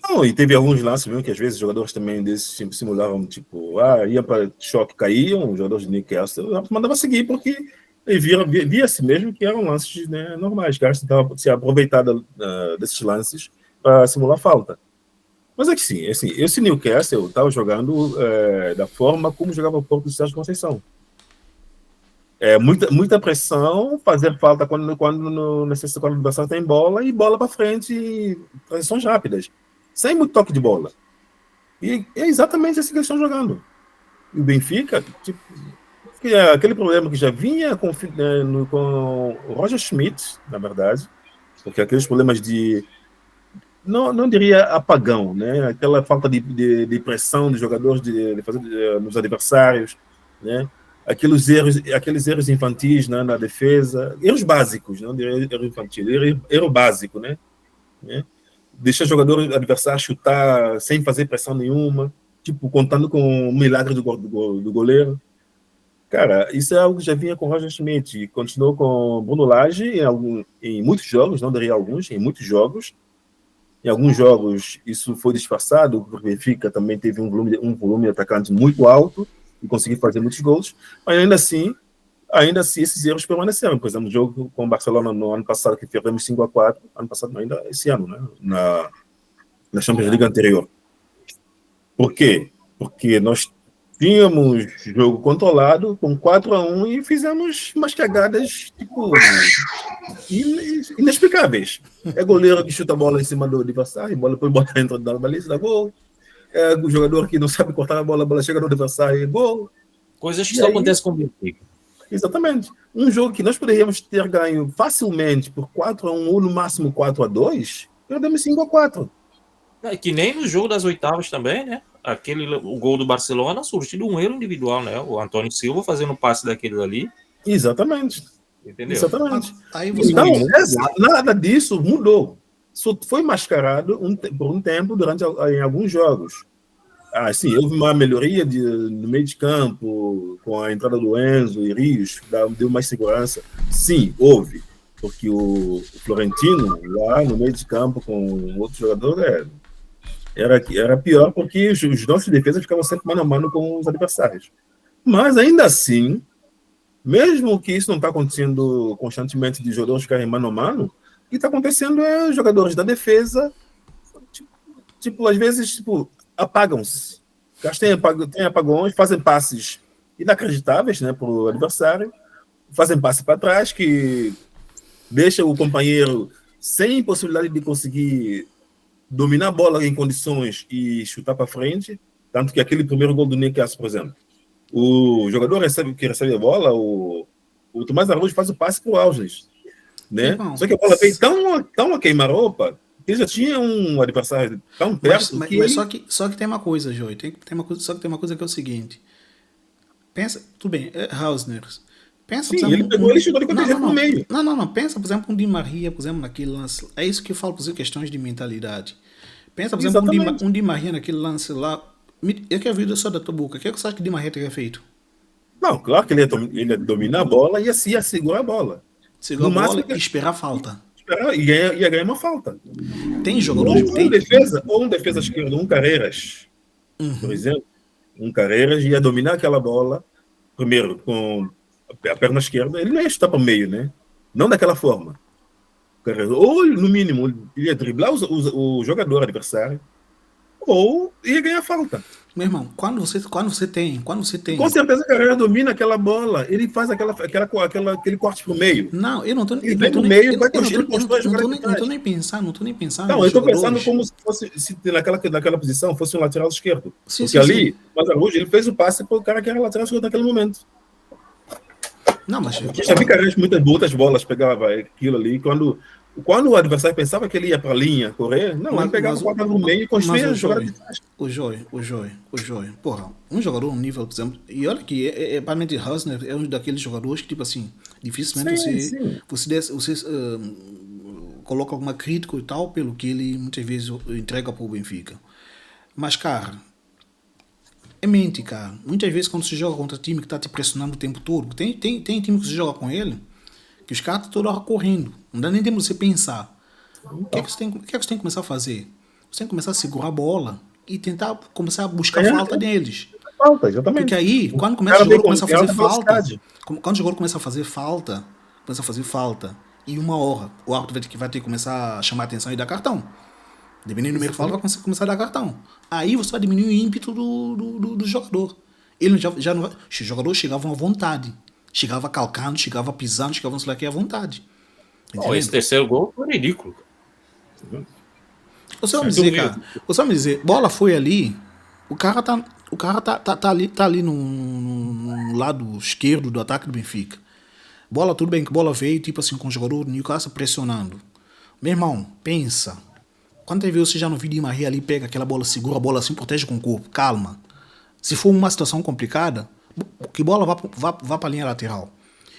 S3: Não, e teve alguns lances mesmo que às vezes os jogadores também desses simulavam, tipo, ia para choque, caíam, os jogadores de Newcastle, mandava seguir, porque via-se mesmo que eram lances, né, normais, que estavam se aproveitando desses lances para simular falta. Mas é que sim, assim, esse Newcastle estava jogando da forma como jogava o Porto do Sérgio Conceição. Muita pressão, fazer falta quando o adversário tem bola e bola para frente, e transições rápidas, sem muito toque de bola. E é exatamente assim que eles estão jogando. E o Benfica, tipo, aquele problema que já vinha com o Roger Schmidt, na verdade, porque aqueles problemas de, não diria apagão, né? Aquela falta de pressão dos jogadores de fazer nos adversários, né? Aqueles erros infantis, né, na defesa, erros básicos, não diria erro infantil, erro básico, né? Deixar o jogador adversário chutar sem fazer pressão nenhuma, tipo, contando com o milagre do goleiro. Cara, isso é algo que já vinha com o Roger Schmidt, continuou com o Bruno Lage em muitos jogos, não diria alguns, em muitos jogos. Em alguns jogos isso foi disfarçado, porque o Benfica também teve um volume de atacantes muito alto e conseguiu fazer muitos gols, mas ainda assim esses erros permaneceram. Por exemplo, no jogo com o Barcelona no ano passado, que perdemos 5-4, ano passado ainda esse ano, né? Na Champions League anterior. Por quê? Porque nós tínhamos jogo controlado com 4-1 e fizemos umas cagadas tipo, inexplicáveis. É goleiro que chuta a bola em cima do adversário, a bola depois bota dentro da baliza, dá gol. É o jogador que não sabe cortar a bola chega no adversário, gol.
S1: Coisas que só acontecem com o Benfica.
S3: Exatamente. Um jogo que nós poderíamos ter ganho facilmente por 4-1 ou no máximo 4-2, perdemos 5-4.
S1: Que nem no jogo das oitavas também, né? O gol do Barcelona surgiu de um erro individual, né? O Antônio Silva fazendo o passe daquele ali.
S3: Exatamente.
S1: Entendeu?
S3: Exatamente.
S2: Aí você
S3: Então, nada disso mudou. Só foi mascarado por um tempo em alguns jogos. Sim, houve uma melhoria no meio de campo, com a entrada do Enzo e Rios, deu mais segurança. Sim, houve. Porque o Florentino, lá no meio de campo, com outro jogador, era pior, porque os nossos defesas ficavam sempre mano a mano com os adversários. Mas, ainda assim, mesmo que isso não está acontecendo constantemente de jogadores ficarem mano a mano, o que está acontecendo é os jogadores da defesa, tipo às vezes, tipo, apagam-se. Tem apagões, fazem passes inacreditáveis, né, para o adversário, fazem passe para trás que deixa o companheiro sem possibilidade de conseguir dominar a bola em condições e chutar para frente. Tanto que aquele primeiro gol do Newcastle, por exemplo, o jogador que recebe a bola, o Tomás Araújo faz o passe para o Ausnes, né? Só que a bola veio tão a queimar-roupa que ele já tinha um adversário tão perto
S2: Só que tem uma coisa, Joey. Só que tem uma coisa que é o seguinte. Pensa, tudo bem, Hausner. Pensa,
S3: sim, ele pegou e chegou de qualquer jeito no meio.
S2: Não. Pensa, por exemplo, um Di Maria, por exemplo, naquele lance. É isso que eu falo, por exemplo, questões de mentalidade. Pensa, por exemplo, um Di Maria naquele lance lá. Eu quero ver só da tua boca. O que você acha que o Di Maria teria feito?
S3: Não, claro que ele ia dominar a bola e assim ia segurar a bola.
S2: Segurar a bola e esperar a falta.
S3: Ia ganhar uma falta.
S2: Tem jogadores...
S3: Ou um defesa esquerdo, um Carreiras, por exemplo. Um Carreiras ia dominar aquela bola, primeiro com a perna esquerda, ele não ia chutar para o meio, né? Não daquela forma. Ou, no mínimo, ele ia driblar o jogador adversário, ou ia ganhar falta.
S2: Meu irmão, quando você tem...
S3: Com certeza o Carreira domina aquela bola, ele faz aquele corte pro meio.
S2: Não, eu não tô...
S3: Ele vem no meio, vai construir
S2: Não tô nem pensando.
S3: Não, eu tô pensando como se fosse, se naquela posição fosse um lateral esquerdo. Porque ali, o Araújo, ele fez o passe pro cara que era lateral esquerdo naquele momento.
S2: Não, mas...
S3: Já vi Carreira muitas bolas, pegava aquilo ali, quando o adversário pensava que ele ia para a linha correr, ele pegava o quadro no meio e construía a jogada de trás.
S2: O Joy. Porra, um jogador no nível, por exemplo, e olha que realmente Hausner é um daqueles jogadores que, tipo assim, dificilmente você coloca alguma crítica e tal, pelo que ele muitas vezes entrega para o Benfica. Mas, cara, é mente, cara. Muitas vezes quando você joga contra time que tá te pressionando o tempo todo, tem time que você joga com ele, que os caras estão toda hora correndo. Não dá nem tempo de você pensar.
S3: Então,
S2: O que é que você tem que começar a fazer? Você tem que começar a segurar a bola e tentar começar a buscar
S3: é,
S2: falta deles.
S3: falta,
S2: Porque
S3: exatamente.
S2: aí,
S3: O
S2: quando começa o
S3: cara vem
S2: jogador
S3: com
S2: começa a fazer
S3: alta
S2: falta,
S3: velocidade.
S2: quando o jogador começa a fazer falta, e uma hora, o árbitro vai ter que começar a chamar a atenção e dar cartão. Dependendo do número de falta, vai começar a dar cartão. Aí você vai diminuir o ímpeto do jogador. Ele já não vai. Os jogadores chegavam à vontade. Chegava calcando, chegava pisando, chegava não sei lá que à vontade.
S1: Bom, esse
S2: Entendeu?
S1: terceiro gol foi ridículo.
S2: Você vai me
S1: Tu
S2: dizer,
S1: viu?
S2: cara, você vai me dizer, bola foi ali, tá ali no lado esquerdo do ataque do Benfica. Bola, tudo bem que bola veio, tipo assim, com o jogador do Newcastle pressionando. Meu irmão, pensa. Quantas vezes você já não viu Di Maria ali, pega aquela bola, segura a bola assim, protege com o corpo, calma. Se for uma situação complicada, que bola vá para a linha lateral.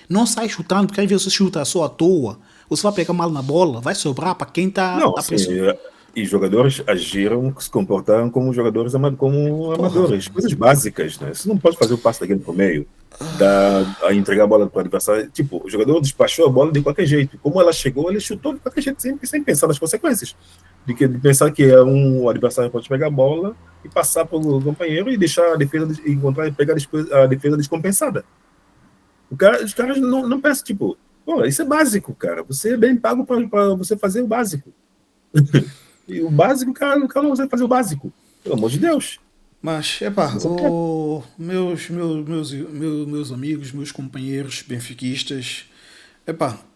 S2: Não sai chutando, porque às vezes você chuta só à toa, você vai pegar mal na bola, vai sobrar para quem tá
S3: Não,
S2: a
S3: assim,
S2: pressionar.
S3: e jogadores agiram, se comportaram como jogadores como
S2: Porra.
S3: amadores, coisas básicas, né? Você não pode fazer o passe daquele pro meio, a entregar a bola para o adversário. Tipo, o jogador despachou a bola de qualquer jeito. Como ela chegou, ele chutou de qualquer jeito, sem pensar nas consequências. De pensar que o adversário pode pegar a bola e passar para o companheiro e deixar a defesa encontrar e pegar a defesa descompensada. Os caras não pensam, tipo, pô, isso é básico, cara. Você é bem pago para você fazer o básico. E o básico, o cara não consegue fazer o básico. Pelo amor de Deus.
S2: Mas, meus amigos, meus companheiros benfiquistas,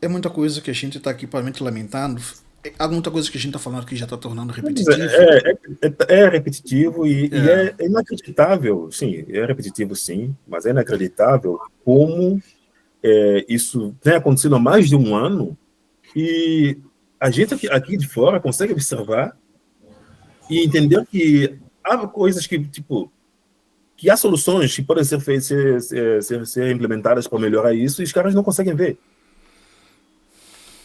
S2: é muita coisa que a gente está aqui realmente lamentando. Há muita coisa que a gente está falando que já está tornando repetitivo.
S3: É repetitivo e
S2: É,
S3: é inacreditável, sim, é repetitivo sim, mas é inacreditável como isso tem acontecido há mais de um ano e a gente aqui de fora consegue observar e entender que há coisas que, tipo, que há soluções que podem ser implementadas para melhorar isso e os caras não conseguem ver.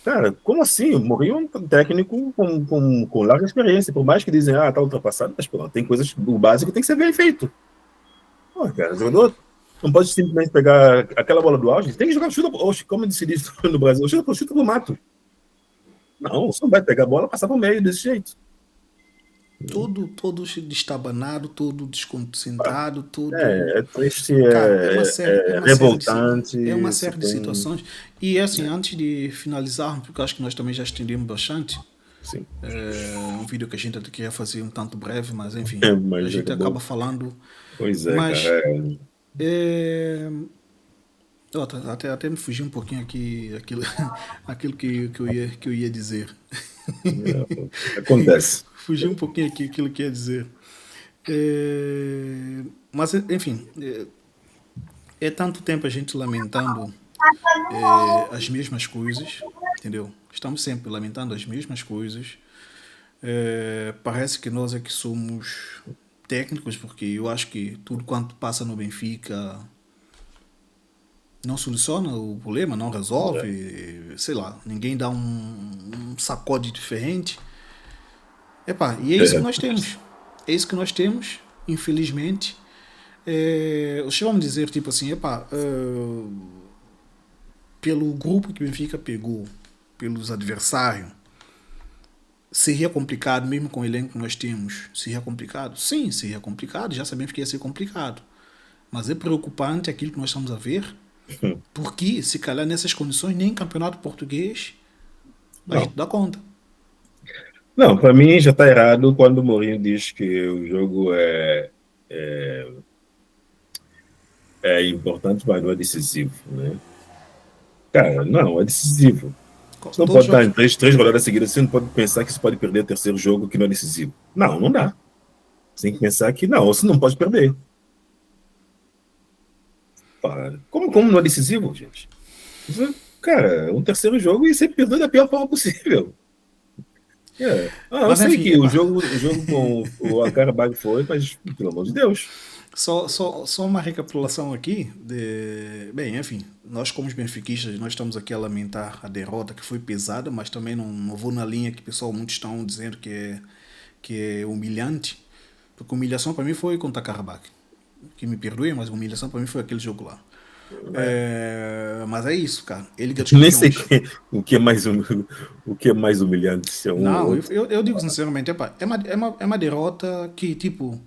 S3: Cara, como assim? Morreu um técnico com larga experiência, por mais que dizem, tá ultrapassado, mas pô, tem coisas, o básico tem que ser bem feito. Pô, cara, o jogador não pode simplesmente pegar aquela bola do auge, tem que jogar chuta, como se diz no Brasil, chuta pro mato. Não, você não vai pegar a bola e passar pro meio desse jeito.
S2: todo destabanado, todo desconcentrado, todo.
S3: É triste,
S2: Cara,
S3: é revoltante.
S2: é uma
S3: Isso
S2: série de
S3: tem.
S2: situações. E assim, antes de finalizarmos, porque eu acho que nós também já estendemos bastante,
S3: Sim,
S2: um vídeo que a gente até queria fazer um tanto breve, mas enfim, a
S3: mas
S2: gente
S3: acabou.
S2: acaba falando.
S3: Pois é,
S2: Mas
S3: cara.
S2: é, até me fugi um pouquinho aqui aquilo que eu ia dizer.
S3: Acontece.
S2: Fugi um pouquinho aqui aquilo que eu ia dizer. Mas enfim, é tanto tempo a gente lamentando as mesmas coisas, entendeu? Estamos sempre lamentando as mesmas coisas. Parece que nós é que somos técnicos, porque eu acho que tudo quanto passa no Benfica não soluciona o problema, não resolve, sei lá, ninguém dá um sacode diferente. E é isso que nós temos. É isso que nós temos, infelizmente. Vamos dizer, tipo assim, pelo grupo que o Benfica pegou, pelos adversários, seria complicado, mesmo com o elenco que nós temos, seria complicado? Sim, seria complicado, já sabemos que ia ser complicado. Mas é preocupante aquilo que nós estamos a ver, porque se calhar nessas condições nem campeonato português a gente
S3: Não,
S2: dá conta.
S3: não, para mim já está errado quando o Mourinho diz que o jogo é importante, mas não é decisivo, né? Cara, não, é decisivo. Você não
S2: Todos os
S3: pode estar
S2: jogos.
S3: em três rodadas seguidas, você não pode pensar que você pode perder o terceiro jogo que não é decisivo. Não, não dá. Você tem que pensar que não, você não pode perder. Como não é decisivo, gente? Cara, um terceiro jogo e você perdeu da pior forma possível. Eu
S2: Mas
S3: sei
S2: enfim,
S3: que o jogo com o Alcarabag foi, mas pelo amor de Deus.
S2: só uma recapitulação aqui. Bem, enfim, nós como os benfiquistas, nós estamos aqui a lamentar a derrota que foi pesada, mas também não vou na linha que pessoal muitos estão dizendo que é humilhante, porque humilhação para mim foi contra Karabakh. que me perdoem, mas a humilhação para mim foi aquele jogo lá. Mas é isso, cara. Ele Liga dos
S3: Nem sei
S2: Campeões.
S3: o que é mais humilhante. Se é
S2: Não, eu digo sinceramente, é uma derrota que, tipo,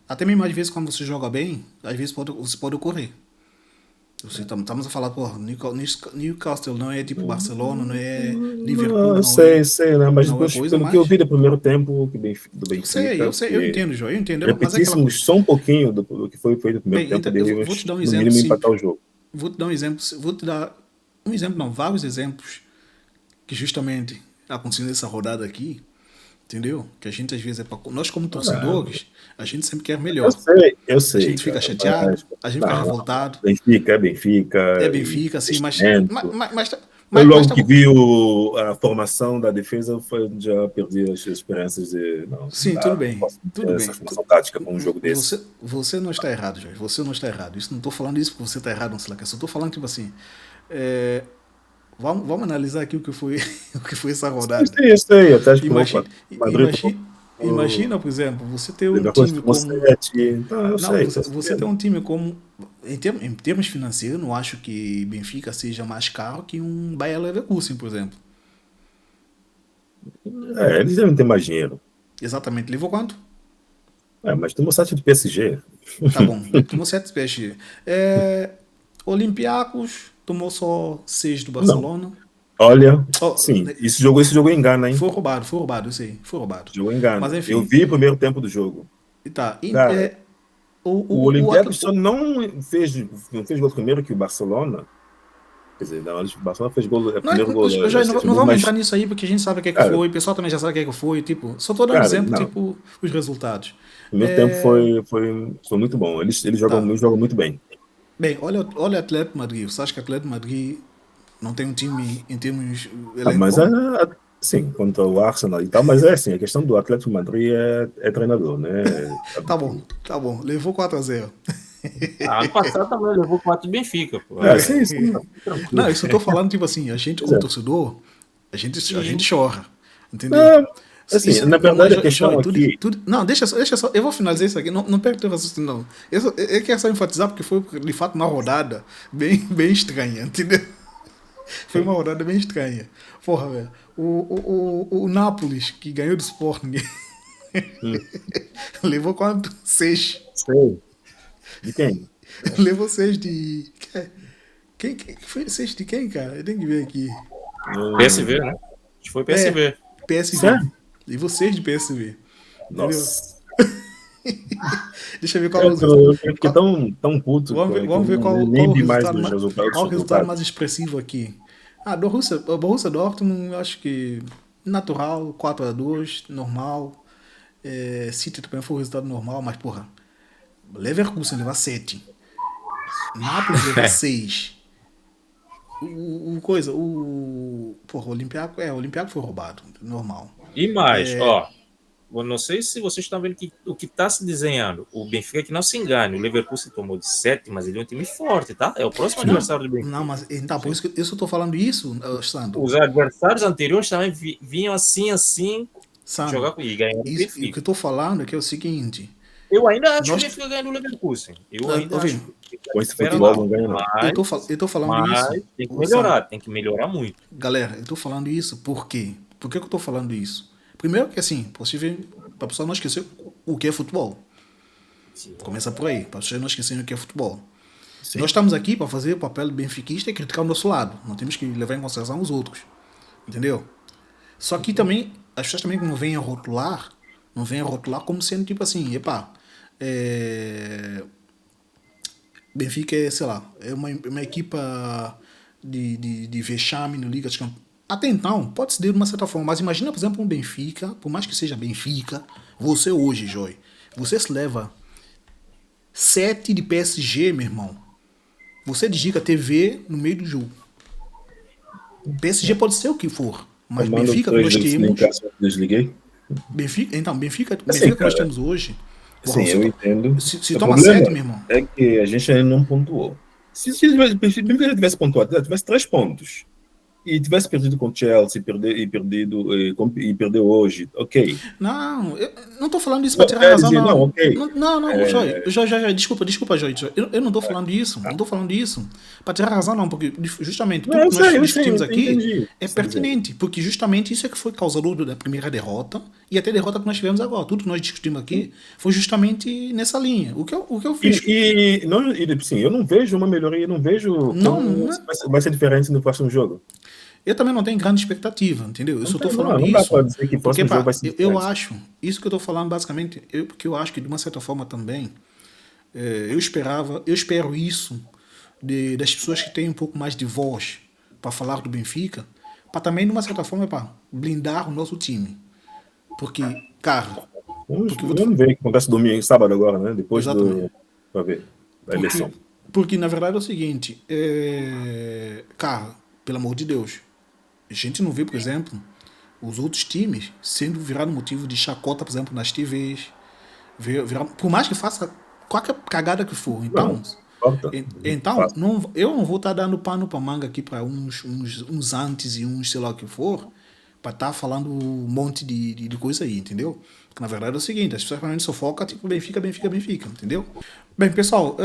S2: até mesmo às vezes quando você joga bem, às vezes você pode ocorrer. Estamos a falar, porra, Newcastle não é tipo Barcelona, não é Liverpool,
S3: não,
S2: não
S3: sei,
S2: é,
S3: né? Mas
S2: não é
S3: depois,
S2: coisa
S3: pelo que eu
S2: mais.
S3: vi do primeiro tempo do
S2: Eu
S3: Benfica,
S2: sei, eu
S3: que
S2: entendo, João, eu entendo, mas é aquela coisa.
S3: repetíssemos só um pouquinho do que foi feito no primeiro
S2: Bem,
S3: tempo,
S2: então, vou te
S3: devíamos,
S2: dar um
S3: no
S2: exemplo
S3: mínimo, empatar
S2: simples.
S3: o jogo.
S2: Vou te dar um exemplo, não, vários exemplos que justamente aconteceu nessa rodada aqui, entendeu? Que a gente às vezes nós como torcedores, a gente sempre quer melhor.
S3: Eu
S2: A
S3: sei,
S2: gente fica
S3: cara,
S2: chateado,
S3: mas
S2: a gente fica
S3: não,
S2: revoltado.
S3: É Benfica,
S2: É
S3: e
S2: Benfica, assim,
S3: investimento. Eu
S2: mas
S3: logo
S2: tá
S3: que
S2: bom.
S3: vi a formação da defesa, já perdi as esperanças de não,
S2: Sim,
S3: dá,
S2: tudo
S3: não
S2: bem,
S3: posso ter
S2: tudo
S3: essa
S2: bem.
S3: formação tática com um jogo desse.
S2: Você não está errado, Jorge. Você não está errado. Isso não estou falando isso porque você está errado, não sei lá. Eu só estou falando tipo assim. é, vamos analisar aqui o que foi o que foi essa rodada.
S3: Eu sei, até acho que
S2: Imagina,
S3: o Madrid tomou,
S2: imagina, por exemplo, você ter
S3: o
S2: um
S3: Liverpool
S2: time
S3: tomou
S2: como
S3: 7, então eu
S2: não,
S3: sei,
S2: você tem um time como em termos financeiros, não acho que Benfica seja mais caro que um Bayer Leverkusen, por exemplo.
S3: eles devem ter mais dinheiro.
S2: Exatamente. Levou quanto?
S3: Mas tomou 7 do PSG.
S2: Tá bom, tomou 7 PSG. Olympiacos tomou só 6 do
S3: Não,
S2: Barcelona.
S3: olha,
S2: Oh,
S3: sim, esse jogo engana, hein?
S2: foi roubado, eu sei, foi roubado.
S3: Esse jogo
S2: Mas
S3: engana. Eu
S2: enfim,
S3: vi o primeiro tempo do jogo.
S2: tá.
S3: Cara, o
S2: O
S3: Olympiacos só não fez gol primeiro que o Barcelona. Quer dizer, não, o Barcelona fez gol, é o
S2: não,
S3: primeiro gol
S2: já
S3: da
S2: não,
S3: sexta,
S2: não vamos
S3: mas,
S2: entrar nisso aí porque a gente sabe o que é que
S3: cara,
S2: foi, o pessoal também já sabe o que é que foi, tipo, só tô dando
S3: cara,
S2: exemplo,
S3: não.
S2: tipo, os resultados.
S3: O primeiro tempo foi muito bom. Eles
S2: Tá.
S3: jogam muito bem.
S2: Bem, olha o Atlético Madrid. Você acha que o Atlético Madrid não tem um time em termos elenco
S3: Mas
S2: bom?
S3: sim, contra o Arsenal e tal, mas é assim, a questão do Atlético de Madrid é treinador, né?
S2: Tá bom. Levou 4-0.
S1: Ano passado também levou 4 do Benfica, pô.
S3: Sim, tá tranquilo.
S2: Não, isso eu tô falando, tipo assim, a gente
S3: Pois
S2: como
S3: é.
S2: torcedor, a gente chora, entendeu?
S3: Não, assim, na verdade, a questão aqui.
S2: Não, deixa só, eu vou finalizar isso aqui, não perca teu raciocínio, não. Eu quero só enfatizar porque foi, de fato, uma rodada bem estranha, entendeu? Foi uma rodada bem estranha. Porra, velho, o Nápoles, que ganhou do Sporting,
S3: Hum,
S2: levou quanto? 6.
S3: sei. De quem?
S2: Levou 6 de... Quem foi 6 de quem, cara? Eu tenho que ver aqui.
S1: PSV, né? Acho que foi PSV.
S2: PSV.
S3: Sério?
S2: Levou 6 de PSV. Entendeu?
S3: Nossa.
S2: Deixa eu ver qual
S3: Eu fiquei tão puto
S2: Vamos ver qual
S3: nem
S2: o
S3: vi mais
S2: resultado,
S3: nos resultados.
S2: qual o resultado mais expressivo aqui. Borussia Dortmund, eu acho que natural, 4-2, normal. City também foi um resultado normal, mas porra, Leverkusen levar 7. Nápoles levar 6. Porra, o Olympiacos foi roubado, normal.
S1: E mais, ó, eu não sei se vocês estão vendo o que está se desenhando. O Benfica, que não se engane, o Leverkusen tomou de 7, mas ele é um time forte, tá? É o próximo adversário do Benfica.
S2: Não, mas então, por isso que eu só tô falando isso, Sandro.
S1: Os adversários anteriores também vinham assim,
S2: Sandro,
S1: jogar com e ganhar o
S2: o que
S1: Benfica.
S2: eu tô falando é que é o seguinte.
S1: Eu ainda acho que o Benfica ganha no Leverkusen. Eu ainda acho que
S3: Com esse futebol não ganha, não.
S2: Eu tô falando isso.
S1: Tem que melhorar, tem que melhorar muito.
S2: Galera, eu tô falando isso por quê? Por que eu tô falando isso? Primeiro que assim, pra pessoa não esquecer o que é futebol.
S1: Sim.
S2: Começa por aí, pra pessoa não esquecer o que é futebol.
S3: Sim.
S2: Nós estamos aqui para fazer o papel benfiquista e criticar o nosso lado. Não temos que levar em consideração os outros. Entendeu? Só que também, as pessoas também não vêm a rotular como sendo tipo assim, Benfica é, sei lá, é uma equipa de vexame no Liga dos Campeões. Até então, pode se dar de uma certa forma, mas imagina, por exemplo, um Benfica, por mais que seja Benfica, você hoje, Joy, você se leva 7 de PSG, meu irmão. Você desliga a TV no meio do jogo. PSG pode ser o que for, mas Benfica que nós temos...
S3: Desliguei.
S2: Benfica
S3: Assim,
S2: que nós temos hoje...
S3: Sim, eu entendo.
S2: Se toma 7, meu irmão.
S3: É que a gente ainda não pontuou. Se o Benfica tivesse pontuado, tivesse 3 pontos. e tivesse perdido com o Chelsea e perdeu hoje, ok.
S2: Não, eu não estou falando isso para tirar
S3: É
S2: razão,
S3: dizer, não,
S2: não.
S3: ok.
S2: Não, Joy, desculpa, Joy. Eu não estou falando disso, não estou falando disso. Para tirar razão, não, porque justamente
S3: Não,
S2: tudo que nós
S3: eu
S2: discutimos
S3: sei,
S2: aqui
S3: entendi o que
S2: é
S3: você está dizendo.
S2: pertinente, porque justamente isso é que foi causador da primeira derrota e até a derrota que nós tivemos agora. Tudo que nós discutimos aqui foi justamente nessa linha. O que eu fiz.
S3: Sim, eu não vejo uma melhoria, eu não vejo
S2: Não,
S3: como vai ser diferente no próximo jogo.
S2: eu também não tenho grande expectativa, entendeu? Eu só estou falando
S3: Não dá
S2: isso
S3: para dizer que o
S2: porque,
S3: próximo jogo
S2: pá,
S3: vai ser
S2: eu
S3: diferente.
S2: acho, isso que eu estou falando basicamente, porque eu acho que de uma certa forma também, eu espero isso das pessoas que têm um pouco mais de voz para falar do Benfica, para também, de uma certa forma, para blindar o nosso time. Porque, cara, porque eu vou te
S3: Vamos ver o que acontece domingo, sábado agora, né? Depois
S2: exatamente.
S3: do. Para ver, da
S2: Porque,
S3: eleição.
S2: porque na verdade é o seguinte, cara, pelo amor de Deus, a gente não vê, por exemplo, os outros times sendo virado motivo de chacota, por exemplo, nas TVs. Por mais que faça qualquer cagada que for.
S3: Não,
S2: Então,
S3: falta.
S2: então
S3: Fácil.
S2: eu não vou estar dando pano para manga aqui para uns antes e uns sei lá o que for, para estar falando um monte de coisa aí, entendeu? Porque na verdade é o seguinte, as pessoas realmente só focam, tipo, Benfica, Benfica, Benfica, entendeu? Bem, pessoal,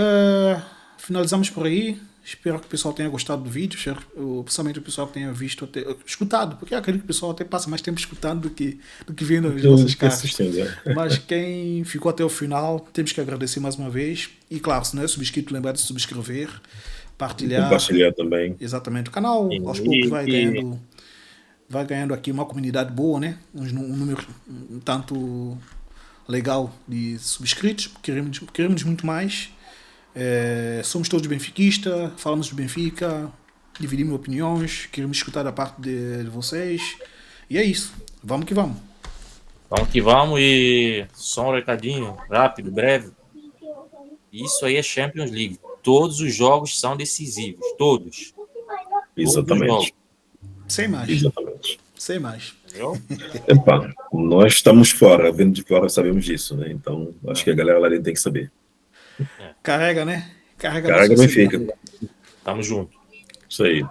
S2: finalizamos por aí. Espero que o pessoal tenha gostado do vídeo, principalmente o pessoal que tenha visto, escutado, porque eu acredito que o pessoal até passa mais tempo escutando do que vendo as nossas
S3: Que
S2: caras.
S3: assistindo, né?
S2: Mas quem ficou até o final, temos que agradecer mais uma vez. E claro, se não é subscrito, lembrar de subscrever, partilhar.
S3: Compartilhar também.
S2: Exatamente. O canal aos poucos vai ganhando aqui uma comunidade boa, né? Um número um tanto legal de subscritos. Queremos muito mais. Somos todos benfiquistas, falamos do Benfica, dividimos opiniões, queremos escutar da parte de vocês. E é isso. Vamos que vamos.
S1: Vamos que vamos e só um recadinho rápido, breve. Isso aí é Champions League. Todos os jogos são decisivos. Todos.
S3: Exatamente.
S2: Sem mais.
S3: Exatamente.
S2: Sem mais.
S3: Epa, nós estamos fora, vendo de fora sabemos disso, né? Então, acho que a galera lá dentro tem que saber.
S2: Carrega, né?
S3: Carrega Benfica.
S1: Tamo junto.
S3: Isso aí.